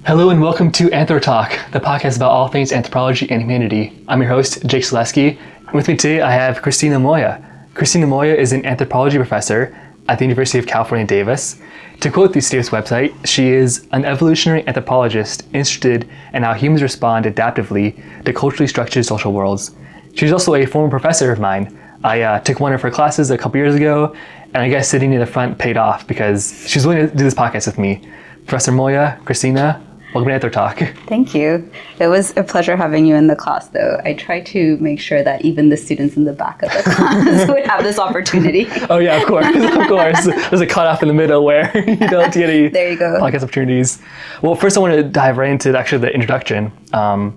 Hello and welcome to AnthroTalk, the podcast about all things anthropology and humanity. I'm your host, Jake Selesky. With me today, I have Cristina Moya. Cristina Moya is an anthropology professor at the University of California, Davis. To quote the state's website, she is an evolutionary anthropologist interested in how humans respond adaptively to culturally structured social worlds. She's also a former professor of mine. I took one of her classes a couple years ago, and I guess sitting near the front paid off because she's willing to do this podcast with me. Professor Moya, Cristina, welcome to AnthroTalk. Thank you. It was a pleasure having you in the class, though. I try to make sure that even the students in the back of the class would have this opportunity. Oh yeah, of course, of course. There's a cutoff in the middle where you don't get any there you go. podcast opportunities. Well, first I want to dive right into actually the introduction and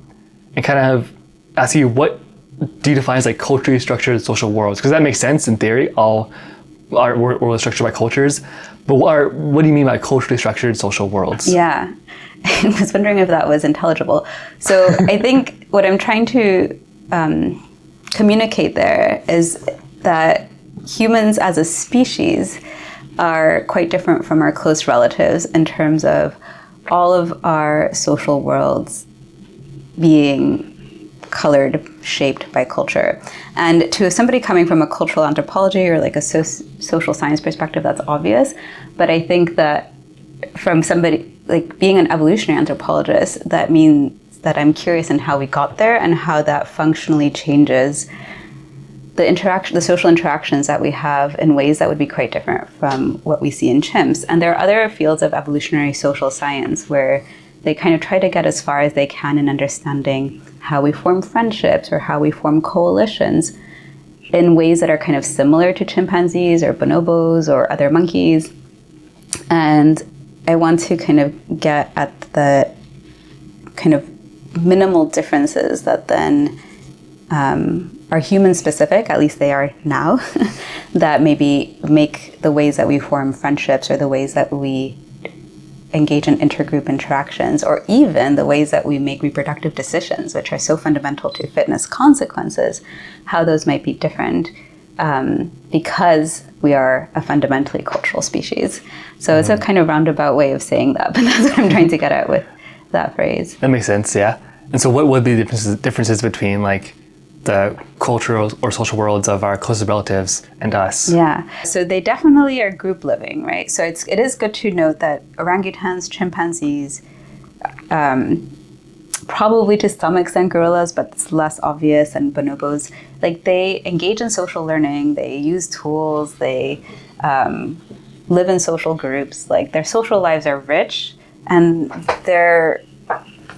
kind of ask you, what do you define as like culturally structured social worlds? Because that makes sense in theory. All our world is structured by cultures, but what do you mean by culturally structured social worlds? Yeah. I was wondering if that was intelligible. So I think what I'm trying to communicate there is that humans as a species are quite different from our close relatives in terms of all of our social worlds being colored, shaped by culture. And to somebody coming from a cultural anthropology or like a social science perspective, that's obvious. But I think that from somebody like being an evolutionary anthropologist, that means that I'm curious in how we got there and how that functionally changes the social interactions that we have in ways that would be quite different from what we see in chimps. And there are other fields of evolutionary social science where they kind of try to get as far as they can in understanding how we form friendships or how we form coalitions in ways that are kind of similar to chimpanzees or bonobos or other monkeys. And I want to kind of get at the kind of minimal differences that then are human specific, at least they are now, that maybe make the ways that we form friendships or the ways that we engage in intergroup interactions, or even the ways that we make reproductive decisions, which are so fundamental to fitness consequences, how those might be different because we are a fundamentally cultural species. So it's a kind of roundabout way of saying that, but that's what I'm trying to get at with that phrase. That makes sense, yeah. And so what would be the differences between like the cultural or social worlds of our closest relatives and us? Yeah, so they definitely are group living, right? So it is good to note that orangutans, chimpanzees, probably to some extent gorillas, but it's less obvious, and bonobos, like they engage in social learning, they use tools, they live in social groups, like their social lives are rich and they're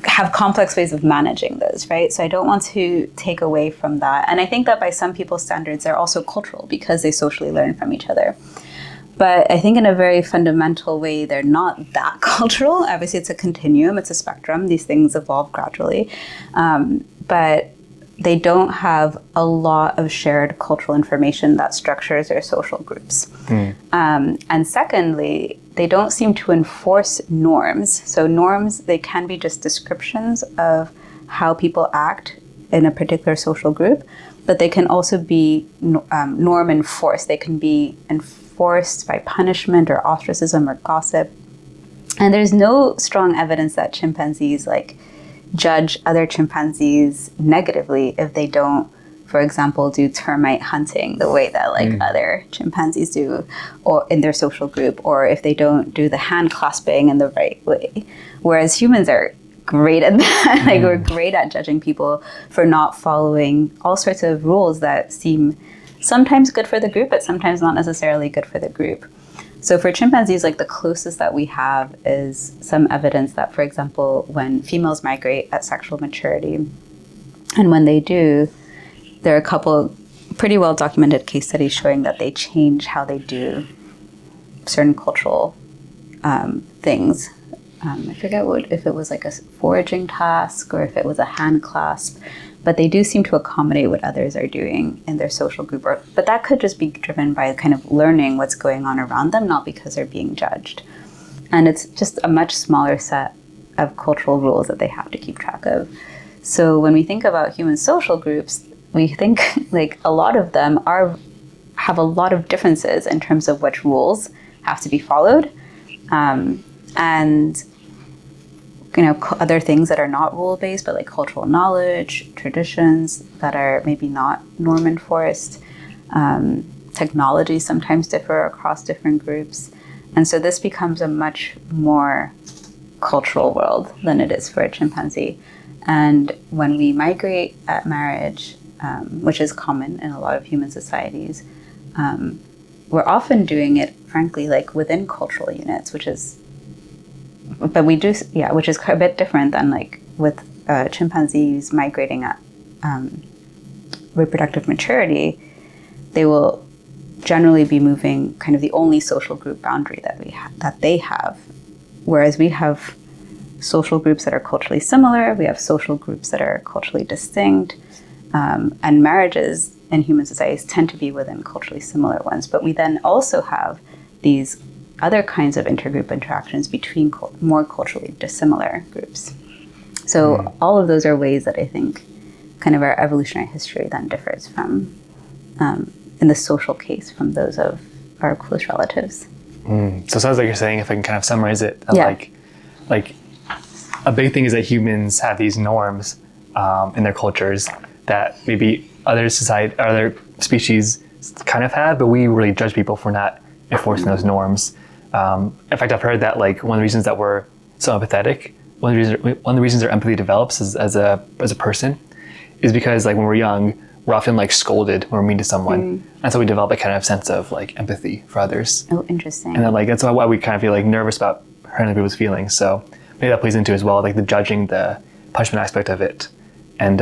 have complex ways of managing those, right? So I don't want to take away from that. And I think that by some people's standards, they're also cultural because they socially learn from each other. But I think in a very fundamental way, they're not that cultural. Obviously, it's a continuum, it's a spectrum. These things evolve gradually. But they don't have a lot of shared cultural information that structures their social groups. And secondly, they don't seem to enforce norms. So norms, they can be just descriptions of how people act in a particular social group, but they can also be norm enforced. They can be enforced by punishment or ostracism or gossip. And there's no strong evidence that chimpanzees judge other chimpanzees negatively if they don't, for example, do termite hunting the way that other chimpanzees do, or in their social group, or if they don't do the hand clasping in the right way. Whereas humans are great at that. We're great at judging people for not following all sorts of rules that seem sometimes good for the group, but sometimes not necessarily good for the group. So for chimpanzees, the closest that we have is some evidence that, for example, when females migrate at sexual maturity, and when they do, there are a couple pretty well documented case studies showing that they change how they do certain cultural things. I forget if it was a foraging task or if it was a hand clasp, but they do seem to accommodate what others are doing in their social group. But that could just be driven by kind of learning what's going on around them, not because they're being judged. And it's just a much smaller set of cultural rules that they have to keep track of. So when we think about human social groups, we think a lot of them have a lot of differences in terms of which rules have to be followed. And other things that are not rule-based, but like cultural knowledge, traditions that are maybe not norm-enforced. Technology sometimes differ across different groups. And so this becomes a much more cultural world than it is for a chimpanzee. And when we migrate at marriage, which is common in a lot of human societies, we're often doing it, frankly, like within cultural units, which is a bit different than like with chimpanzees migrating at reproductive maturity. They will generally be moving kind of the only social group boundary that they have, whereas we have social groups that are culturally similar, we have social groups that are culturally distinct, and marriages in human societies tend to be within culturally similar ones. But we then also have these other kinds of intergroup interactions between more culturally dissimilar groups. So all of those are ways that I think kind of our evolutionary history then differs from, in the social case, from those of our close relatives. So it sounds like you're saying, if I can kind of summarize it, like a big thing is that humans have these norms in their cultures that maybe other species kind of have, but we really judge people for not enforcing those norms. In fact, I've heard that like one of the reasons that we're so empathetic, one of the reasons our empathy develops as a person is because like when we're young, we're often like scolded when we're mean to someone. And so we develop a kind of sense of like empathy for others. Oh, interesting. And then like that's why we kind of feel like nervous about hurting people's feelings. So maybe that plays into as well, like the judging, the punishment aspect of it. And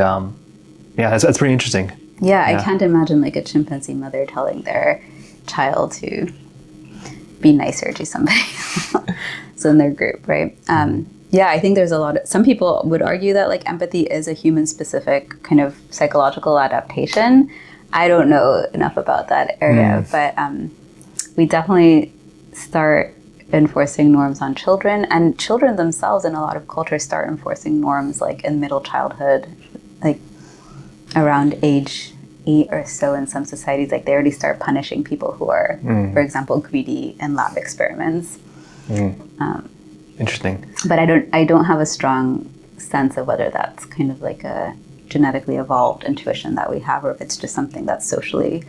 that's pretty interesting. Yeah, I can't imagine like a chimpanzee mother telling their child to be nicer to somebody else in their group, right? I think there's some people would argue that like empathy is a human specific kind of psychological adaptation. I don't know enough about that area, but we definitely start enforcing norms on children, and children themselves in a lot of cultures start enforcing norms like in middle childhood, like around age 8 or so in some societies. Like they already start punishing people who are, for example, greedy in lab experiments. Interesting. But I don't have a strong sense of whether that's kind of like a genetically evolved intuition that we have, or if it's just something that's socially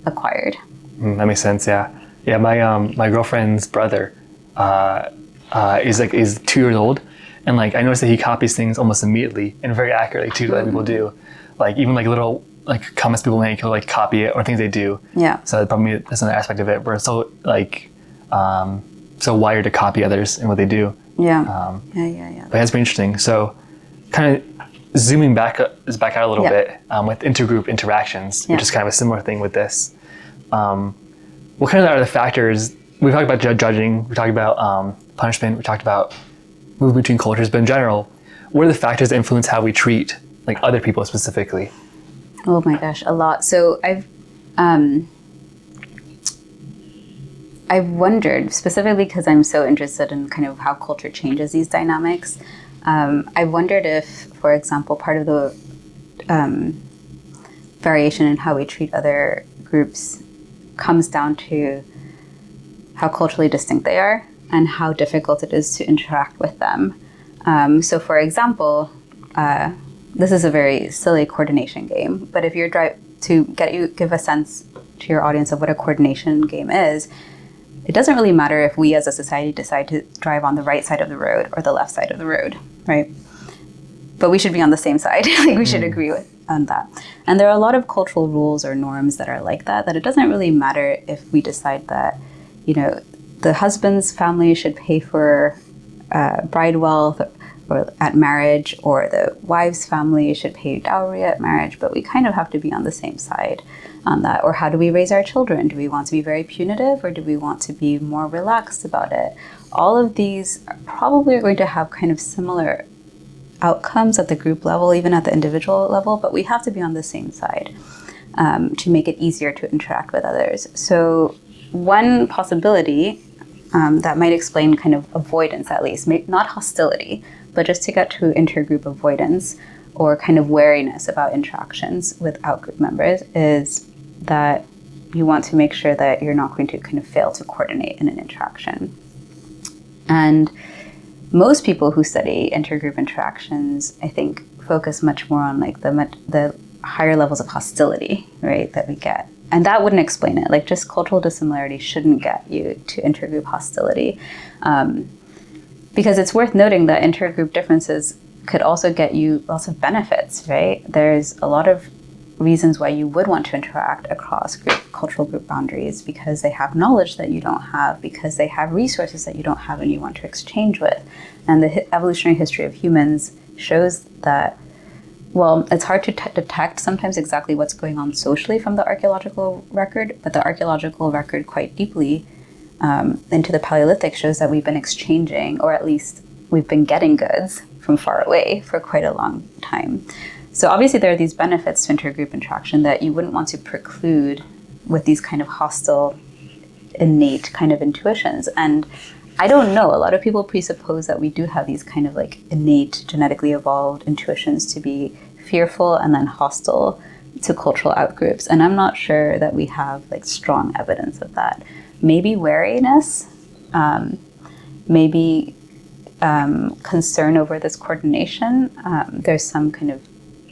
acquired. That makes sense. Yeah. My girlfriend's brother is 2 years old, and like I noticed that he copies things almost immediately and very accurately too, that people do. Like even like little like comments people make, he'll like copy it, or things they do. Yeah. So probably that's another aspect of it. We're so like so wired to copy others and what they do. Yeah. But that's pretty interesting. So kind of zooming back out a little bit with intergroup interactions, which is kind of a similar thing with this. What kind of are the factors? We talked about judging, we talked about punishment, we talked about movement between cultures, but in general, what are the factors that influence how we treat like other people specifically? Oh my gosh, a lot. So I've wondered, specifically because I'm so interested in kind of how culture changes these dynamics. I wondered if, for example, part of the variation in how we treat other groups comes down to how culturally distinct they are and how difficult it is to interact with them. So, for example, this is a very silly coordination game, but if you're give a sense to your audience of what a coordination game is, it doesn't really matter if we as a society decide to drive on the right side of the road or the left side of the road, right? But we should be on the same side. Like we should agree on that. And there are a lot of cultural rules or norms that are like that it doesn't really matter if we decide that, the husband's family should pay for bride wealth or at marriage, or the wife's family should pay dowry at marriage, but we kind of have to be on the same side on that. Or how do we raise our children? Do we want to be very punitive, or do we want to be more relaxed about it? All of these probably are going to have kind of similar outcomes at the group level, even at the individual level, but we have to be on the same side to make it easier to interact with others. So one possibility that might explain kind of avoidance, at least, not hostility, but just to get to intergroup avoidance or kind of wariness about interactions with outgroup members, is that you want to make sure that you're not going to kind of fail to coordinate in an interaction. And most people who study intergroup interactions, I think, focus much more on like the higher levels of hostility, right, that we get. And that wouldn't explain it. Like just cultural dissimilarity shouldn't get you to intergroup hostility. Because it's worth noting that intergroup differences could also get you lots of benefits, right? There's a lot of reasons why you would want to interact across cultural group boundaries, because they have knowledge that you don't have, because they have resources that you don't have and you want to exchange with. And the evolutionary history of humans shows that, well, it's hard to detect sometimes exactly what's going on socially from the archaeological record, but the archaeological record quite deeply into the Paleolithic shows that we've been exchanging, or at least we've been getting goods from far away for quite a long time. So obviously there are these benefits to intergroup interaction that you wouldn't want to preclude with these kind of hostile, innate kind of intuitions. And I don't know, a lot of people presuppose that we do have these kind of like innate, genetically evolved intuitions to be fearful and then hostile to cultural outgroups. And I'm not sure that we have like strong evidence of that. Maybe wariness, maybe concern over this coordination. There's some kind of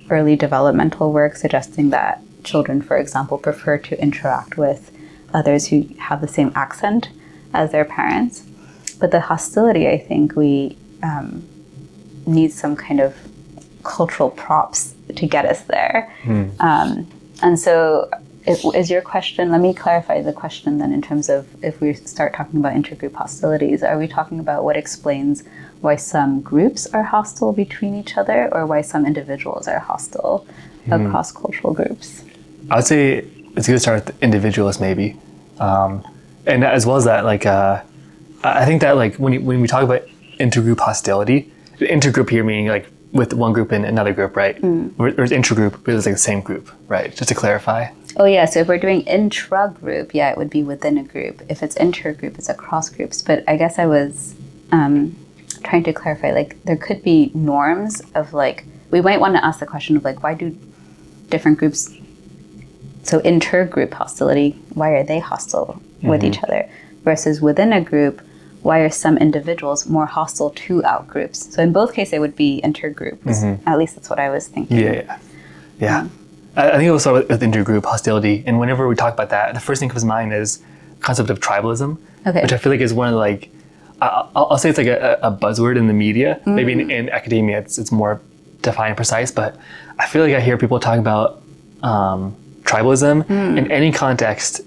early developmental work suggesting that children, for example, prefer to interact with others who have the same accent as their parents. But the hostility, I think we need some kind of cultural props to get us there. And so is your question, let me clarify the question then in terms of if we start talking about intergroup hostilities, are we talking about what explains why some groups are hostile between each other or why some individuals are hostile across cultural groups? I would say it's good to start with individuals maybe. And as well as that, like, I think that like when we talk about intergroup hostility, intergroup here meaning like with one group and another group, right? Whereas intragroup, but it's like the same group, right? Just to clarify. Oh yeah, so if we're doing intra-group, yeah, it would be within a group. If it's intergroup, it's across groups. But I guess I was trying to clarify, like there could be norms of like, we might want to ask the question of like, why do different groups, so intergroup hostility, why are they hostile with each other? Versus within a group, why are some individuals more hostile to outgroups? So in both cases, it would be intergroups. At least that's what I was thinking. Yeah. I think we'll start with intergroup hostility. And whenever we talk about that, the first thing that comes to mind is the concept of tribalism, which I feel like is one of the, like, I'll say it's like a buzzword in the media. Maybe in academia, it's more defined and precise, but I feel like I hear people talk about tribalism in any context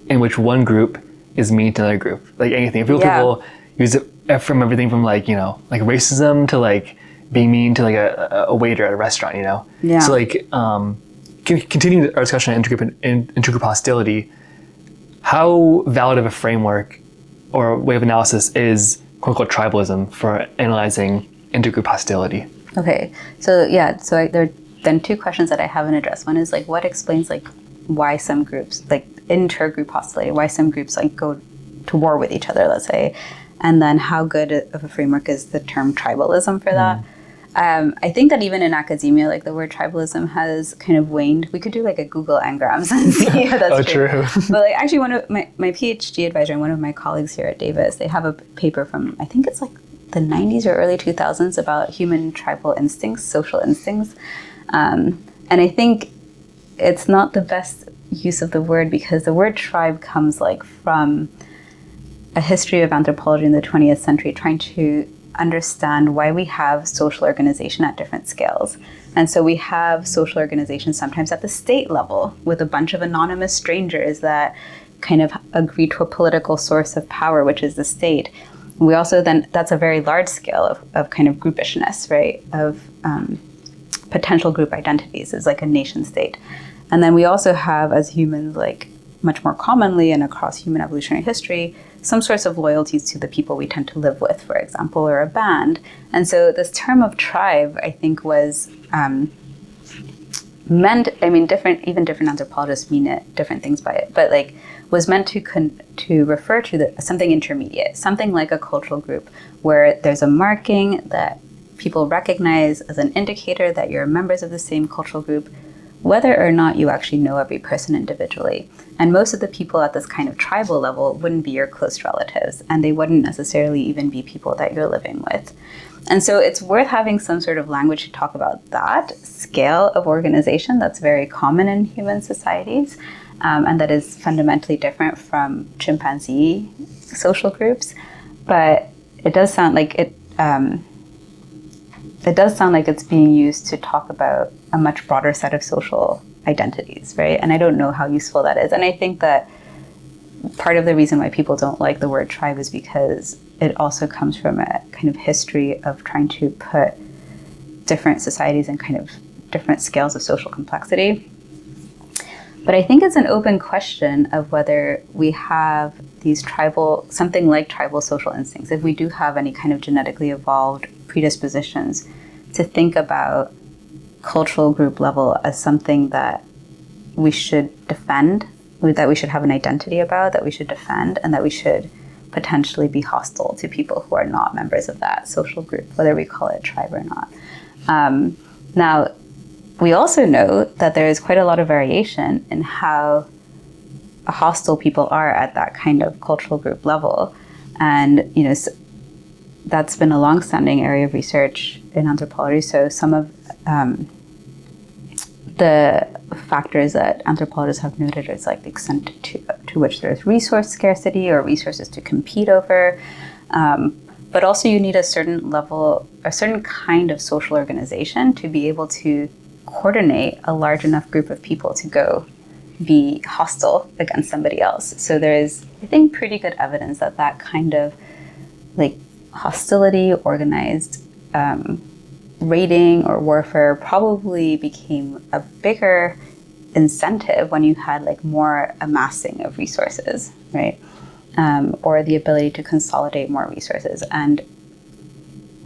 in which one group is mean to another group, like anything. People use it from everything from like, you know, like racism to like being mean to like a waiter at a restaurant, you know? So like, continuing our discussion on intergroup hostility, how valid of a framework or way of analysis is quote unquote tribalism for analyzing intergroup hostility? Okay, so there are then two questions that I haven't addressed. One is like, what explains like why some groups, like intergroup hostility, why some groups like go to war with each other, let's say, and then how good of a framework is the term tribalism for that? I think that even in academia, like the word tribalism has kind of waned. We could do like a Google Ngrams and see if that's true. But like actually one of my PhD advisor and one of my colleagues here at Davis, they have a paper from, I think it's like the 90s or early 2000s about human tribal instincts, social instincts. And I think it's not the best use of the word because the word tribe comes like from a history of anthropology in the 20th century trying to understand why we have social organization at different scales. And so we have social organization sometimes at the state level with a bunch of anonymous strangers that kind of agree to a political source of power, which is the state. We also then, that's a very large scale of kind of groupishness, right? Of potential group identities is like a nation state. And then we also have as humans, like much more commonly and across human evolutionary history, some sorts of loyalties to the people we tend to live with, for example, or a band. And so this term of tribe, I think, was meant, I mean, even different anthropologists mean it, different things by it, but like was meant to refer to something intermediate, something like a cultural group where there's a marking that people recognize as an indicator that you're members of the same cultural group, whether or not you actually know every person individually. And most of the people at this kind of tribal level wouldn't be your close relatives, and they wouldn't necessarily even be people that you're living with. And so it's worth having some sort of language to talk about that scale of organization that's very common in human societies, and that is fundamentally different from chimpanzee social groups. But it does sound like it's being used to talk about a much broader set of social identities, right? And I don't know how useful that is. And I think that part of the reason why people don't like the word tribe is because it also comes from a kind of history of trying to put different societies in kind of different scales of social complexity. But I think it's an open question of whether we have these something like tribal social instincts, if we do have any kind of genetically evolved predispositions to think about cultural group level as something that we should defend, that we should have an identity about, that we should defend, and that we should potentially be hostile to people who are not members of that social group, whether we call it tribe or not. Now, we also know that there is quite a lot of variation in how hostile people are at that kind of cultural group level. And, that's been a long-standing area of research in anthropology. So some of the factors that anthropologists have noted is like the extent to which there's resource scarcity or resources to compete over. But also you need a certain kind of social organization to be able to coordinate a large enough group of people to go be hostile against somebody else. So there is, I think, pretty good evidence that that kind of like hostility, organized raiding or warfare probably became a bigger incentive when you had like more amassing of resources, right? Or the ability to consolidate more resources and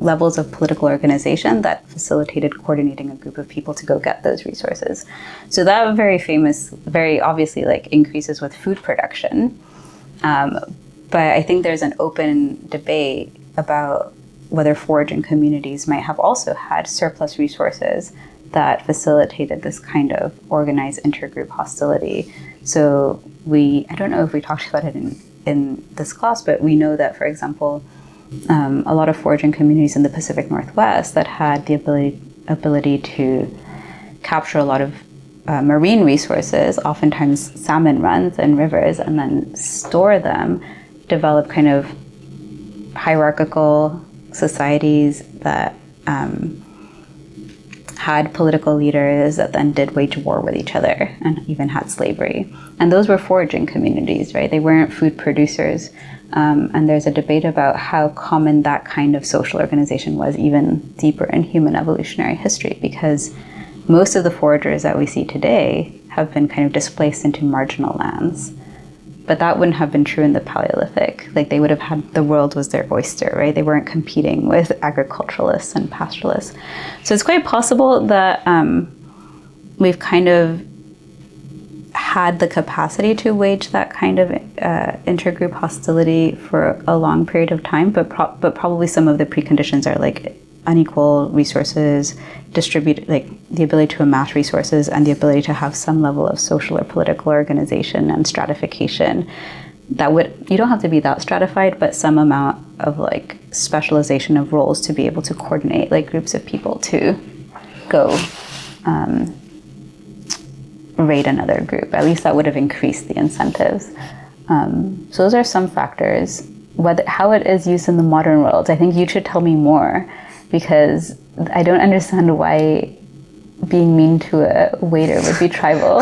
levels of political organization that facilitated coordinating a group of people to go get those resources. So that very obviously like increases with food production. But I think there's an open debate about whether foraging communities might have also had surplus resources that facilitated this kind of organized intergroup hostility. So I don't know if we talked about it in this class, but we know that, for example, a lot of foraging communities in the Pacific Northwest that had the ability to capture a lot of marine resources, oftentimes salmon runs and rivers, and then store them, develop kind of hierarchical societies that had political leaders that then did wage war with each other and even had slavery. And those were foraging communities, right? They weren't food producers. And there's a debate about how common that kind of social organization was even deeper in human evolutionary history, because most of the foragers that we see today have been kind of displaced into marginal lands. But that wouldn't have been true in the Paleolithic. Like they would have had, the world was their oyster, right? They weren't competing with agriculturalists and pastoralists. So it's quite possible that we've kind of had the capacity to wage that kind of intergroup hostility for a long period of time, but probably some of the preconditions are like unequal resources, like the ability to amass resources and the ability to have some level of social or political organization and stratification. You don't have to be that stratified, but some amount of like specialization of roles to be able to coordinate like groups of people to go raid another group. At least that would have increased the incentives. So those are some factors. How it is used in the modern world, I think you should tell me more, because I don't understand why being mean to a waiter would be tribal,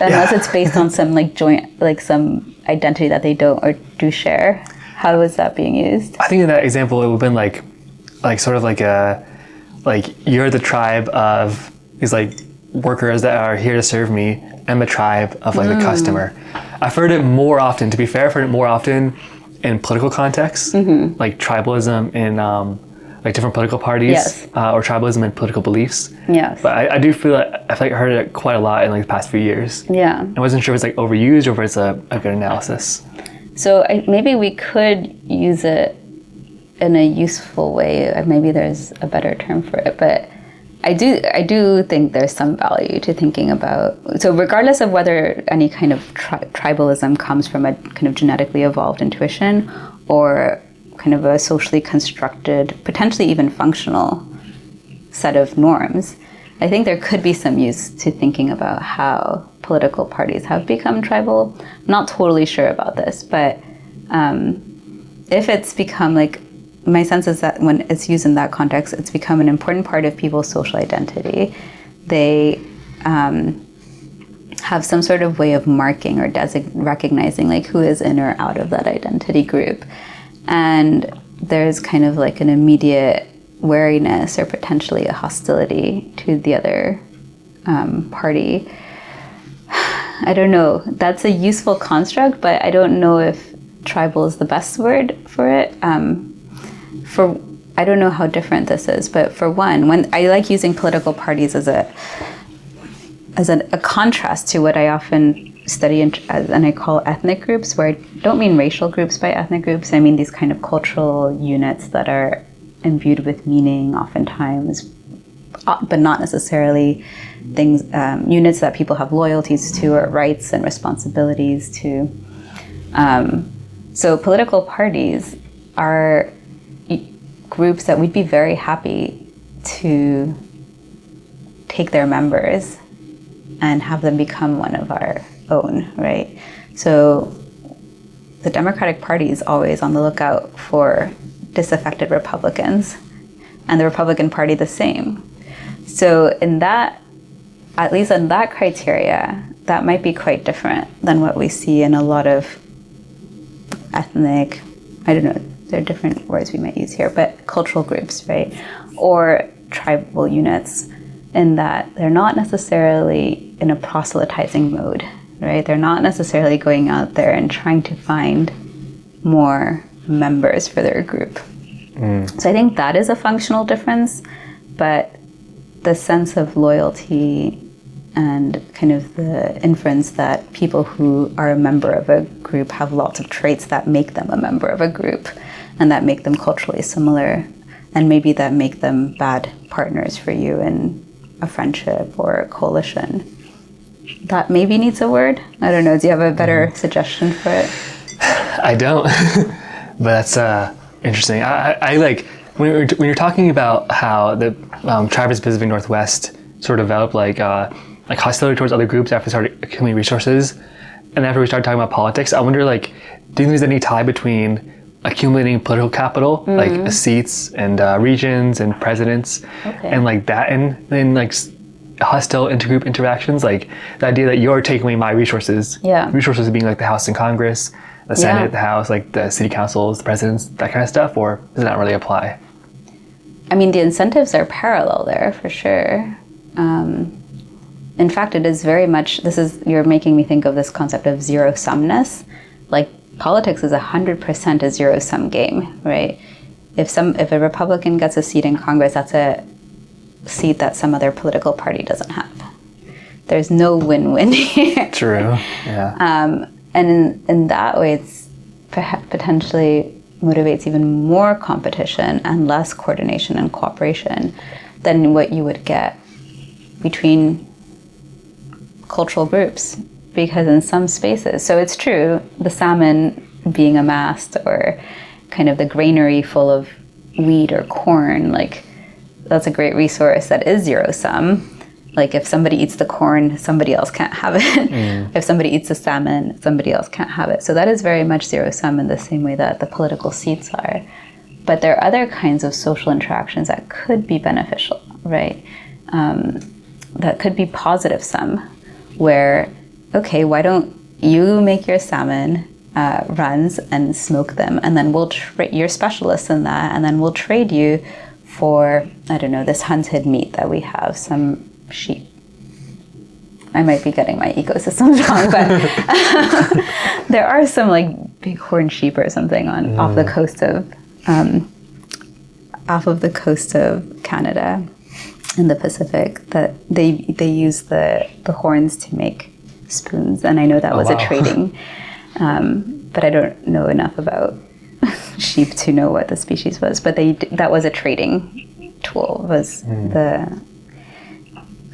unless it's based on some like joint, like some identity that they don't or do share. How is that being used? I think in that example, it would have been like sort of like you're the tribe of these like workers that are here to serve me. I'm the tribe of like the customer. I've heard it more often, to be fair, I've heard it more often in political contexts, like tribalism in like different political parties, or tribalism in political beliefs. Yes. But I do feel like I heard it quite a lot in like the past few years. Yeah. I wasn't sure if it's like overused or if it's a good analysis. So maybe we could use it in a useful way. Maybe there's a better term for it, but I do think there's some value to thinking about, so regardless of whether any kind of tribalism comes from a kind of genetically evolved intuition or kind of a socially constructed, potentially even functional set of norms, I think there could be some use to thinking about how political parties have become tribal. I'm not totally sure about this, but if it's become like, my sense is that when it's used in that context, it's become an important part of people's social identity. They have some sort of way of marking or recognizing like who is in or out of that identity group. And there's kind of like an immediate wariness or potentially a hostility to the other party. I don't know. That's a useful construct, but I don't know if tribal is the best word for it. I don't know how different this is, but for one, when I like using political parties as a contrast to what I often study and I call ethnic groups, where I don't mean racial groups by ethnic groups. I mean these kind of cultural units that are imbued with meaning oftentimes, but not necessarily things, units that people have loyalties to or rights and responsibilities to. So political parties are groups that we'd be very happy to take their members and have them become one of our own, right? So the Democratic Party is always on the lookout for disaffected Republicans, and the Republican Party the same. So in that, at least in that criteria, that might be quite different than what we see in a lot of ethnic, I don't know, there are different words we might use here, but cultural groups, right? Or tribal units, in that they're not necessarily in a proselytizing mode, right? They're not necessarily going out there and trying to find more members for their group. So I think that is a functional difference, but the sense of loyalty and kind of the inference that people who are a member of a group have lots of traits that make them a member of a group and that make them culturally similar, and maybe that make them bad partners for you in a friendship or a coalition. That maybe needs a word. I don't know. Do you have a better suggestion for it? I don't, but that's interesting. I like when you're talking about how the tribes of the Pacific Northwest sort of developed like hostility towards other groups after they started accumulating resources, and after we started talking about politics, I wonder like, do you think there's any tie between accumulating political capital, like seats and regions and presidents, and like that, and then like hostile intergroup interactions, like the idea that you're taking away my resources, resources being like the House and Congress, the Senate, the House, like the city councils, the presidents, that kind of stuff, or does it not really apply? I mean, the incentives are parallel there for sure. In fact, it is very much, you're making me think of this concept of zero-sumness. Like, politics is 100% a zero-sum game, right? If a Republican gets a seat in Congress, that's a seat that some other political party doesn't have. There's no win-win here. True, yeah. And in that way, it's potentially motivates even more competition and less coordination and cooperation than what you would get between cultural groups. Because in some spaces, so it's true, the salmon being amassed or kind of the granary full of wheat or corn, like that's a great resource that is zero-sum. Like if somebody eats the corn, somebody else can't have it. If somebody eats the salmon, somebody else can't have it. So that is very much zero-sum in the same way that the political seats are. But there are other kinds of social interactions that could be beneficial, right? That could be positive sum, where, okay, why don't you make your salmon runs and smoke them, and then you're specialists in that, and then we'll trade you for, I don't know, this hunted meat that we have, some sheep. I might be getting my ecosystems wrong, but there are some like bighorn sheep or something off the coast of Canada in the Pacific that they use the horns to make spoons, and I know that was a trading, but I don't know enough about sheep to know what the species was. But that was a trading tool.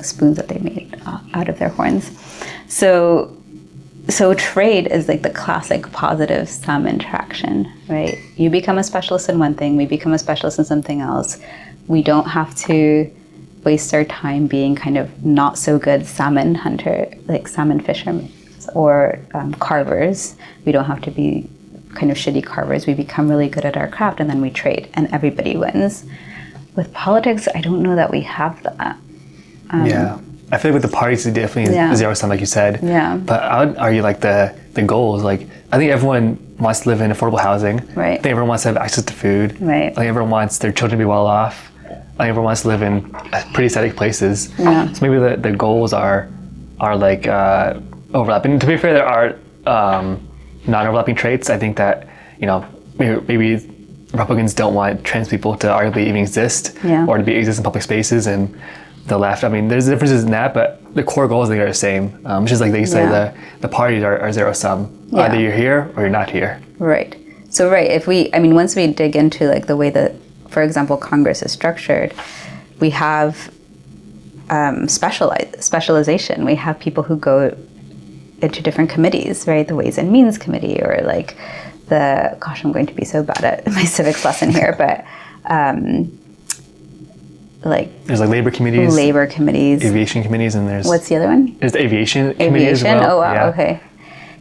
spoons that they made out of their horns. So trade is like the classic positive sum interaction, right? You become a specialist in one thing, we become a specialist in something else. We don't have to waste our time being kind of not so good salmon hunter, like salmon fishermen or carvers. We don't have to be kind of shitty carvers. We become really good at our craft and then we trade and everybody wins. With politics, I don't know that we have that. Yeah. I feel like with the parties, it's definitely zero sum, like you said. Yeah. But I would argue like the goals, like I think everyone wants to live in affordable housing. Right. I think everyone wants to have access to food. Right. I think everyone wants their children to be well off. I think everyone wants to live in pretty aesthetic places. Yeah. So maybe the goals are like overlapping. To be fair, there are non-overlapping traits. I think that, you know, maybe Republicans don't want trans people to arguably even exist or to exist in public spaces, and the left, I mean, there's differences in that, but the core goals I think are the same. It's just like they say the parties are zero sum. Yeah. Either you're here or you're not here. Right. So once we dig into like the way that, for example, Congress is structured, we have specialization. We have people who go into different committees, right? The Ways and Means Committee, or like I'm going to be so bad at my civics lesson here, but there's like labor committees, aviation committees, and there's what's the other one? There's the aviation committee as well. Oh wow, okay,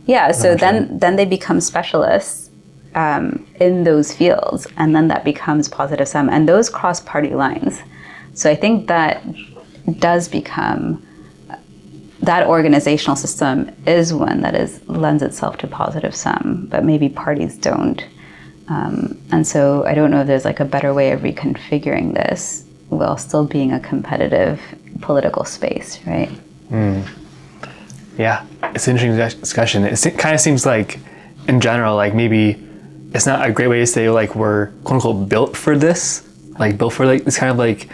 yeah. So then they become specialists in those fields, and then that becomes positive sum, and those cross party lines. So I think that does become, that organizational system is one that lends itself to positive sum, but maybe parties don't. And so I don't know if there's like a better way of reconfiguring this while still being a competitive political space, right? Yeah, it's an interesting discussion. It kind of seems like, in general, like maybe it's not a great way to say like we're quote unquote built for this, like built for like this kind of like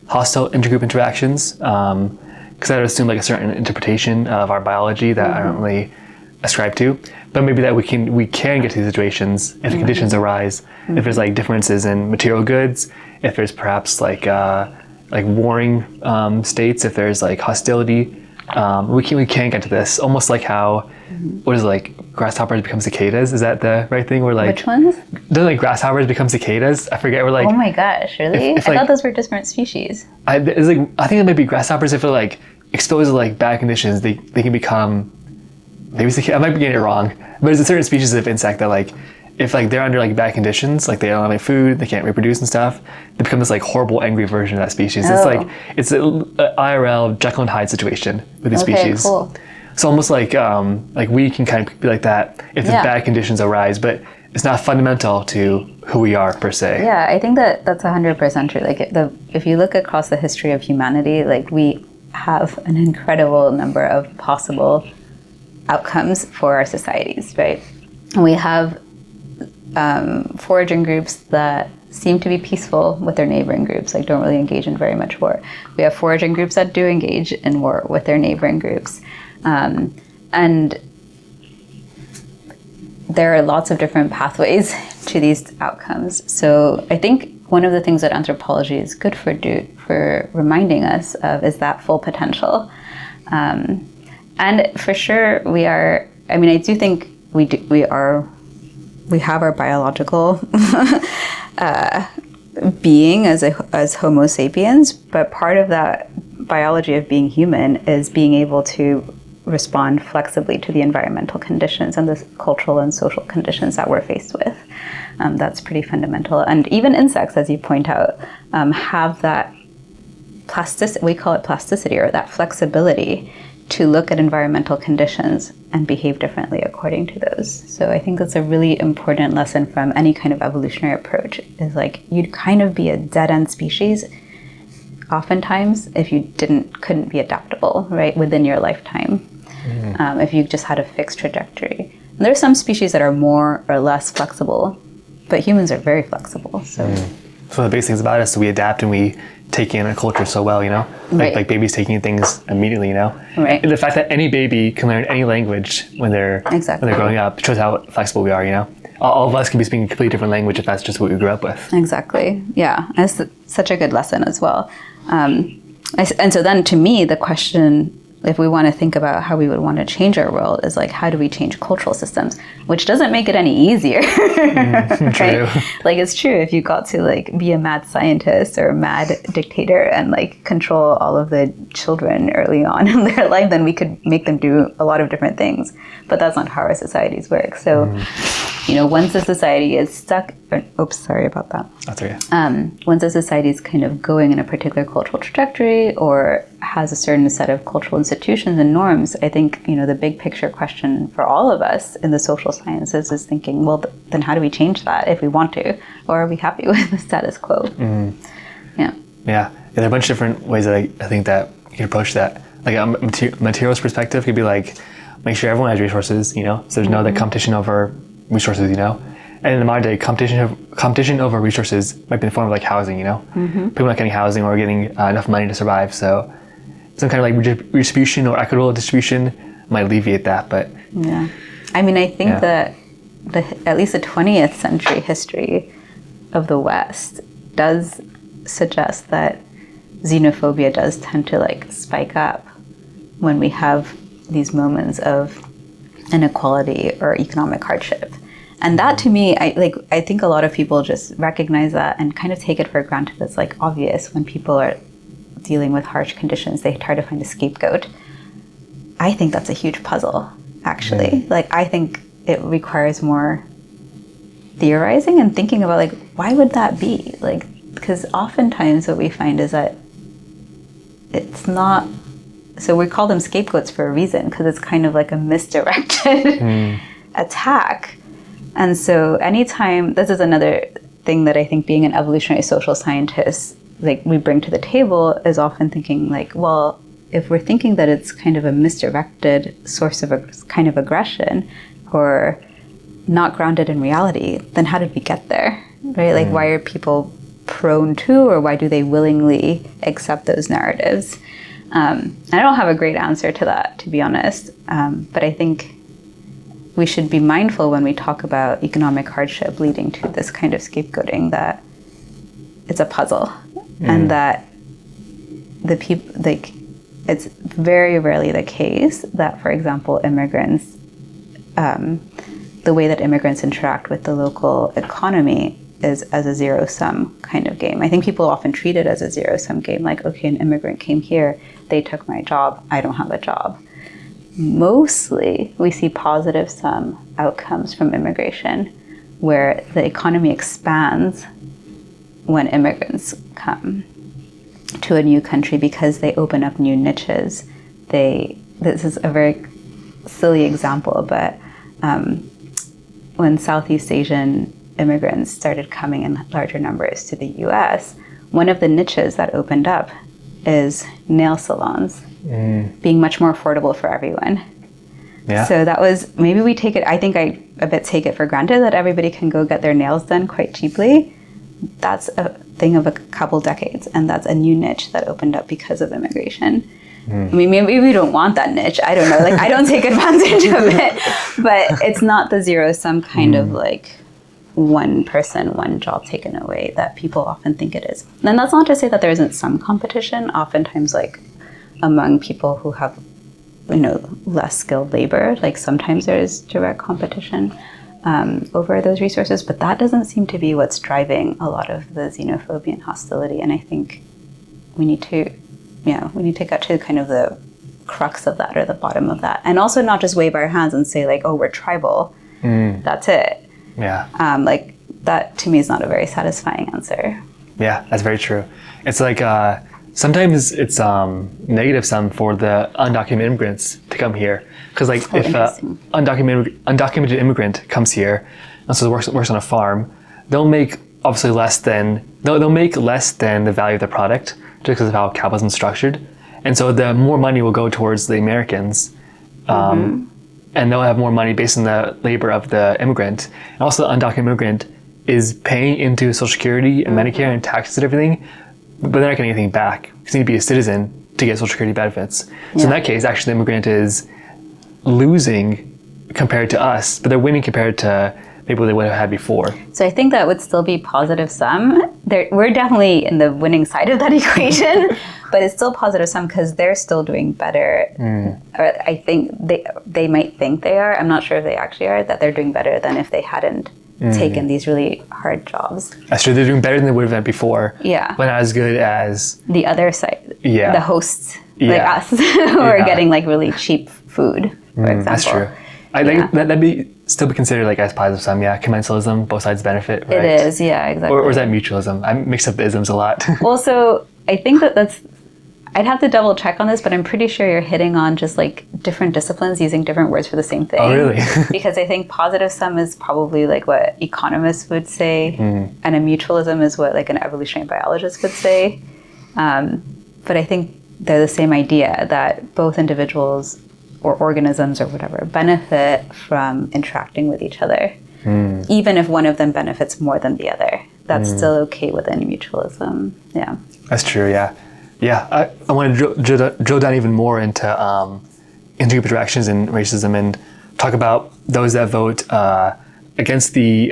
hostile intergroup interactions. Because I would assume like a certain interpretation of our biology that I don't really ascribe to. But maybe that we can get to these situations if the conditions arise, if there's like differences in material goods, if there's perhaps like warring states, if there's like hostility, we can get to this. Almost like how, what is it, like grasshoppers become cicadas? Is that the right thing? Where like which ones? Don't like grasshoppers become cicadas? I forget. We're like, oh my gosh, really? I thought those were different species. I think it might be grasshoppers if they're like exposed to like bad conditions. They can become. Maybe I might be getting it wrong, but there's a certain species of insect that like, if like they're under like bad conditions, like they don't have any food, they can't reproduce and stuff, they become this like horrible, angry version of that species. Oh. It's an IRL Jekyll and Hyde situation with these species. Cool. So almost like we can kind of be like that if the bad conditions arise, but it's not fundamental to who we are per se. Yeah, I think that's 100% true. Like if you look across the history of humanity, like we have an incredible number of possible outcomes for our societies, right? And we have foraging groups that seem to be peaceful with their neighboring groups, like don't really engage in very much war. We have foraging groups that do engage in war with their neighboring groups. And there are lots of different pathways to these outcomes. So I think one of the things that anthropology is good for reminding us of is that full potential. And for sure we are, I mean, I do think we have our biological being as Homo sapiens, but part of that biology of being human is being able to respond flexibly to the environmental conditions and the cultural and social conditions that we're faced with. That's pretty fundamental. And even insects, as you point out, have that plasticity, we call it plasticity, or that flexibility to look at environmental conditions and behave differently according to those. So I think that's a really important lesson from any kind of evolutionary approach, is like you'd kind of be a dead-end species oftentimes if you couldn't be adaptable, right, within your lifetime, if you just had a fixed trajectory. And there are some species that are more or less flexible, but humans are very flexible. So one of the basic things about us is we adapt and we take in a culture so well, you know? Like babies taking in things immediately, you know? Right. And the fact that any baby can learn any language when they're growing up shows how flexible we are, you know? All of us can be speaking a completely different language if that's just what we grew up with. Exactly. Yeah. That's such a good lesson as well. And so then to me, the question, if we want to think about how we would want to change our world, is like, how do we change cultural systems? Which doesn't make it any easier, right? Like, it's true, if you got to like be a mad scientist or a mad dictator and like control all of the children early on in their life, then we could make them do a lot of different things. But that's not how our societies work. So, you know, once a society is stuck, oops, sorry about that. That's okay. Once a society is kind of going in a particular cultural trajectory or has a certain set of cultural institutions and norms, I think, you know, the big picture question for all of us in the social sciences is thinking, well, then how do we change that if we want to? Or are we happy with the status quo? Yeah. There are a bunch of different ways that I think that you can approach that. Like a materials perspective could be like, make sure everyone has resources, you know, so there's no other competition over resources, you know. And in the modern day, competition over resources might be in the form of like housing, you know. People not getting housing or getting enough money to survive. So some kind of like redistribution or equitable distribution might alleviate that. But yeah, I mean, I think that at least the 20th century history of the West does suggest that xenophobia does tend to like spike up when we have these moments of inequality or economic hardship. And that to me, I think a lot of people just recognize that and kind of take it for granted as like obvious. When people are dealing with harsh conditions, they try to find a scapegoat. I think that's a huge puzzle, actually. Like, I think it requires more theorizing and thinking about like, why would that be? Like, because oftentimes what we find is that it's not, so we call them scapegoats for a reason, because it's kind of like a misdirected attack. And so anytime, this is another thing that I think being an evolutionary social scientist, like we bring to the table, is often thinking like, well, if we're thinking that it's kind of a misdirected source of a kind of aggression or not grounded in reality, then how did we get there, right? Like, why are people prone to, or why do they willingly accept those narratives? I don't have a great answer to that, to be honest, but I think we should be mindful when we talk about economic hardship leading to this kind of scapegoating that it's a puzzle, and that the people, like, it's very rarely the case that, for example, immigrants, the way that immigrants interact with the local economy is as a zero-sum kind of game. I think people often treat it as a zero-sum game, like, okay, an immigrant came here, they took my job, I don't have a job. Mostly, we see positive sum outcomes from immigration, where the economy expands when immigrants come to a new country because they open up new niches. This is a very silly example, but when Southeast Asian immigrants started coming in larger numbers to the US, one of the niches that opened up is nail salons being much more affordable for everyone. Yeah. So that was, maybe we take it, I think I a bit take it for granted that everybody can go get their nails done quite cheaply. That's a thing of a couple decades, and that's a new niche that opened up because of immigration. I mean, maybe we don't want that niche. I don't know. Like, I don't take advantage of it, but it's not the zero-sum kind of like one person, one job taken away that people often think it is. And that's not to say that there isn't some competition. Oftentimes, like among people who have, you know, less skilled labor, like sometimes there is direct competition over those resources, but that doesn't seem to be what's driving a lot of the xenophobia and hostility. And I think we need to get to kind of the crux of that, or the bottom of that, and also not just wave our hands and say like, oh, we're tribal. That's it. Yeah. Like, that to me is not a very satisfying answer. Yeah, that's very true. It's like sometimes it's negative sum for the undocumented immigrants to come here, because like if undocumented immigrant comes here and so works on a farm, they'll make obviously less than the value of the product, just because of how capitalism is structured, and so the more money will go towards the Americans. And they'll have more money based on the labor of the immigrant. And also the undocumented immigrant is paying into Social Security and Medicare and taxes and everything, but they're not getting anything back, because you need to be a citizen to get Social Security benefits. So in that case, actually the immigrant is losing compared to us, but they're winning compared to maybe they would have had before. So I think that would still be positive sum. We're definitely in the winning side of that equation, but it's still positive sum because they're still doing better. Or I think they might think they are. I'm not sure if they actually are, that they're doing better than if they hadn't taken these really hard jobs. That's true. They're doing better than they would have done before. Yeah. But not as good as the other side. Yeah. The hosts, like us, who are getting like really cheap food, for example. That's true. I think that'd be still be considered like as positive sum. Yeah, commensalism, both sides benefit. Right? It is, yeah, exactly. Or is that mutualism? I mix up the isms a lot. Also, I think that's. I'd have to double check on this, but I'm pretty sure you're hitting on just like different disciplines using different words for the same thing. Oh, really? Because I think positive sum is probably like what economists would say, and a mutualism is what like an evolutionary biologist would say. But I think they're the same idea that both individuals or organisms or whatever benefit from interacting with each other. Even if one of them benefits more than the other, that's still okay within mutualism. Yeah. That's true, yeah. Yeah, I want to drill down even more into group interactions and racism and talk about those that vote against the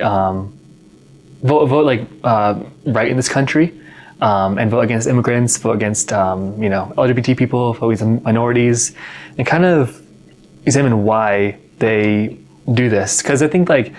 vote like right in this country and vote against immigrants, vote against LGBT people, vote against minorities, and kind of examine why they do this. Because I think like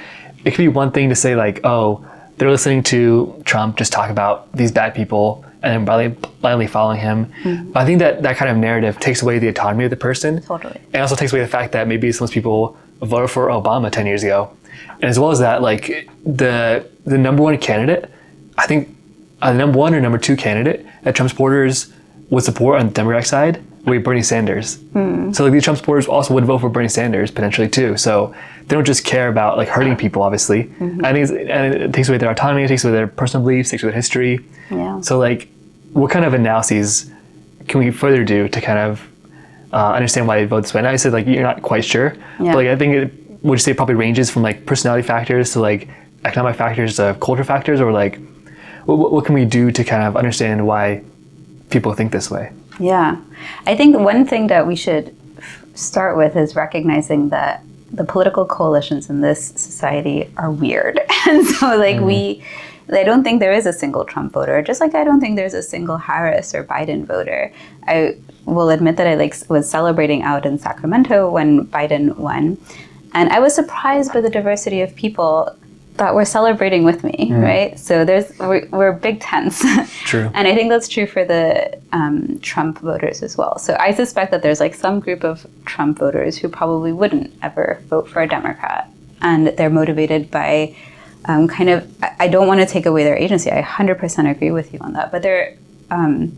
it could be one thing to say like, oh, they're listening to Trump just talk about these bad people and blindly following him. But I think that kind of narrative takes away the autonomy of the person. Totally. And also takes away the fact that maybe some people voted for Obama 10 years ago. And as well as that, like the number one candidate, I think the number one or number two candidate that Trump supporters would support on the Democratic side would be Bernie Sanders. So like these Trump supporters also would vote for Bernie Sanders potentially too. So they don't just care about like hurting people, obviously. I think it takes away their autonomy, it takes away their personal beliefs, takes away their history. Yeah. So like, what kind of analyses can we further do to kind of understand why they vote this way? And I said like you're not quite sure, but like I think would you say it probably ranges from like personality factors to like economic factors to culture factors, or like what can we do to kind of understand why people think this way? Yeah, I think one thing that we should start with is recognizing that the political coalitions in this society are weird. And so like I don't think there is a single Trump voter, just like I don't think there's a single Harris or Biden voter. I will admit that I was celebrating out in Sacramento when Biden won. And I was surprised by the diversity of people that were celebrating with me, right? So we're big tents. True. And I think that's true for the Trump voters as well. So I suspect that there's like some group of Trump voters who probably wouldn't ever vote for a Democrat. And they're motivated by I don't want to take away their agency. I 100% agree with you on that. But there are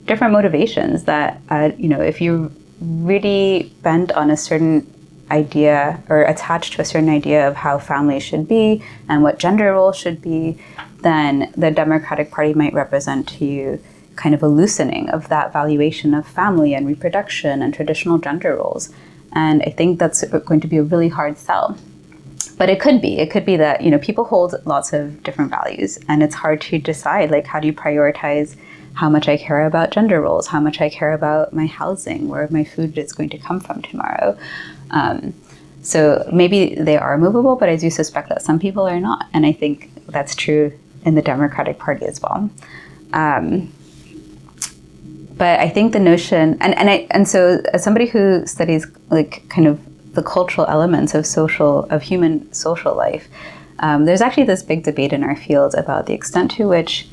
different motivations that, if you really bent on a certain idea or attached to a certain idea of how families should be and what gender roles should be, then the Democratic Party might represent to you kind of a loosening of that valuation of family and reproduction and traditional gender roles. And I think that's going to be a really hard sell. But it could be that, people hold lots of different values, and it's hard to decide, like, how do you prioritize how much I care about gender roles, how much I care about my housing, where my food is going to come from tomorrow. So maybe they are movable, but I do suspect that some people are not. And I think that's true in the Democratic Party as well. But I think the notion, and so as somebody who studies like kind of the cultural elements of human social life, there's actually this big debate in our field about the extent to which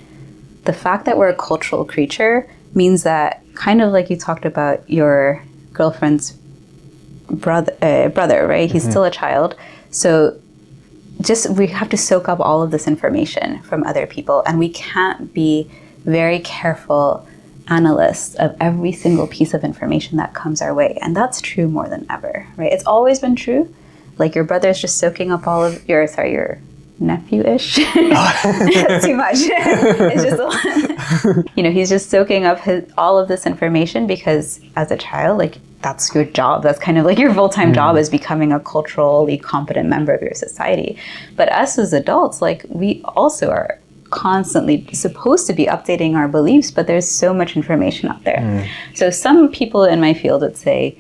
the fact that we're a cultural creature means that, kind of like you talked about your girlfriend's brother, right? He's still a child. So we have to soak up all of this information from other people, and we can't be very careful analysts of every single piece of information that comes our way. And that's true more than ever, right? It's always been true. Like, your brother's just soaking up all of your nephew-ish. That's too much. It's just a lot. He's just soaking up all of this information because as a child, like, that's your job. That's kind of like your full-time job, is becoming a culturally competent member of your society. But us as adults, like, we also are constantly supposed to be updating our beliefs, but there's so much information out there. So some people in my field would say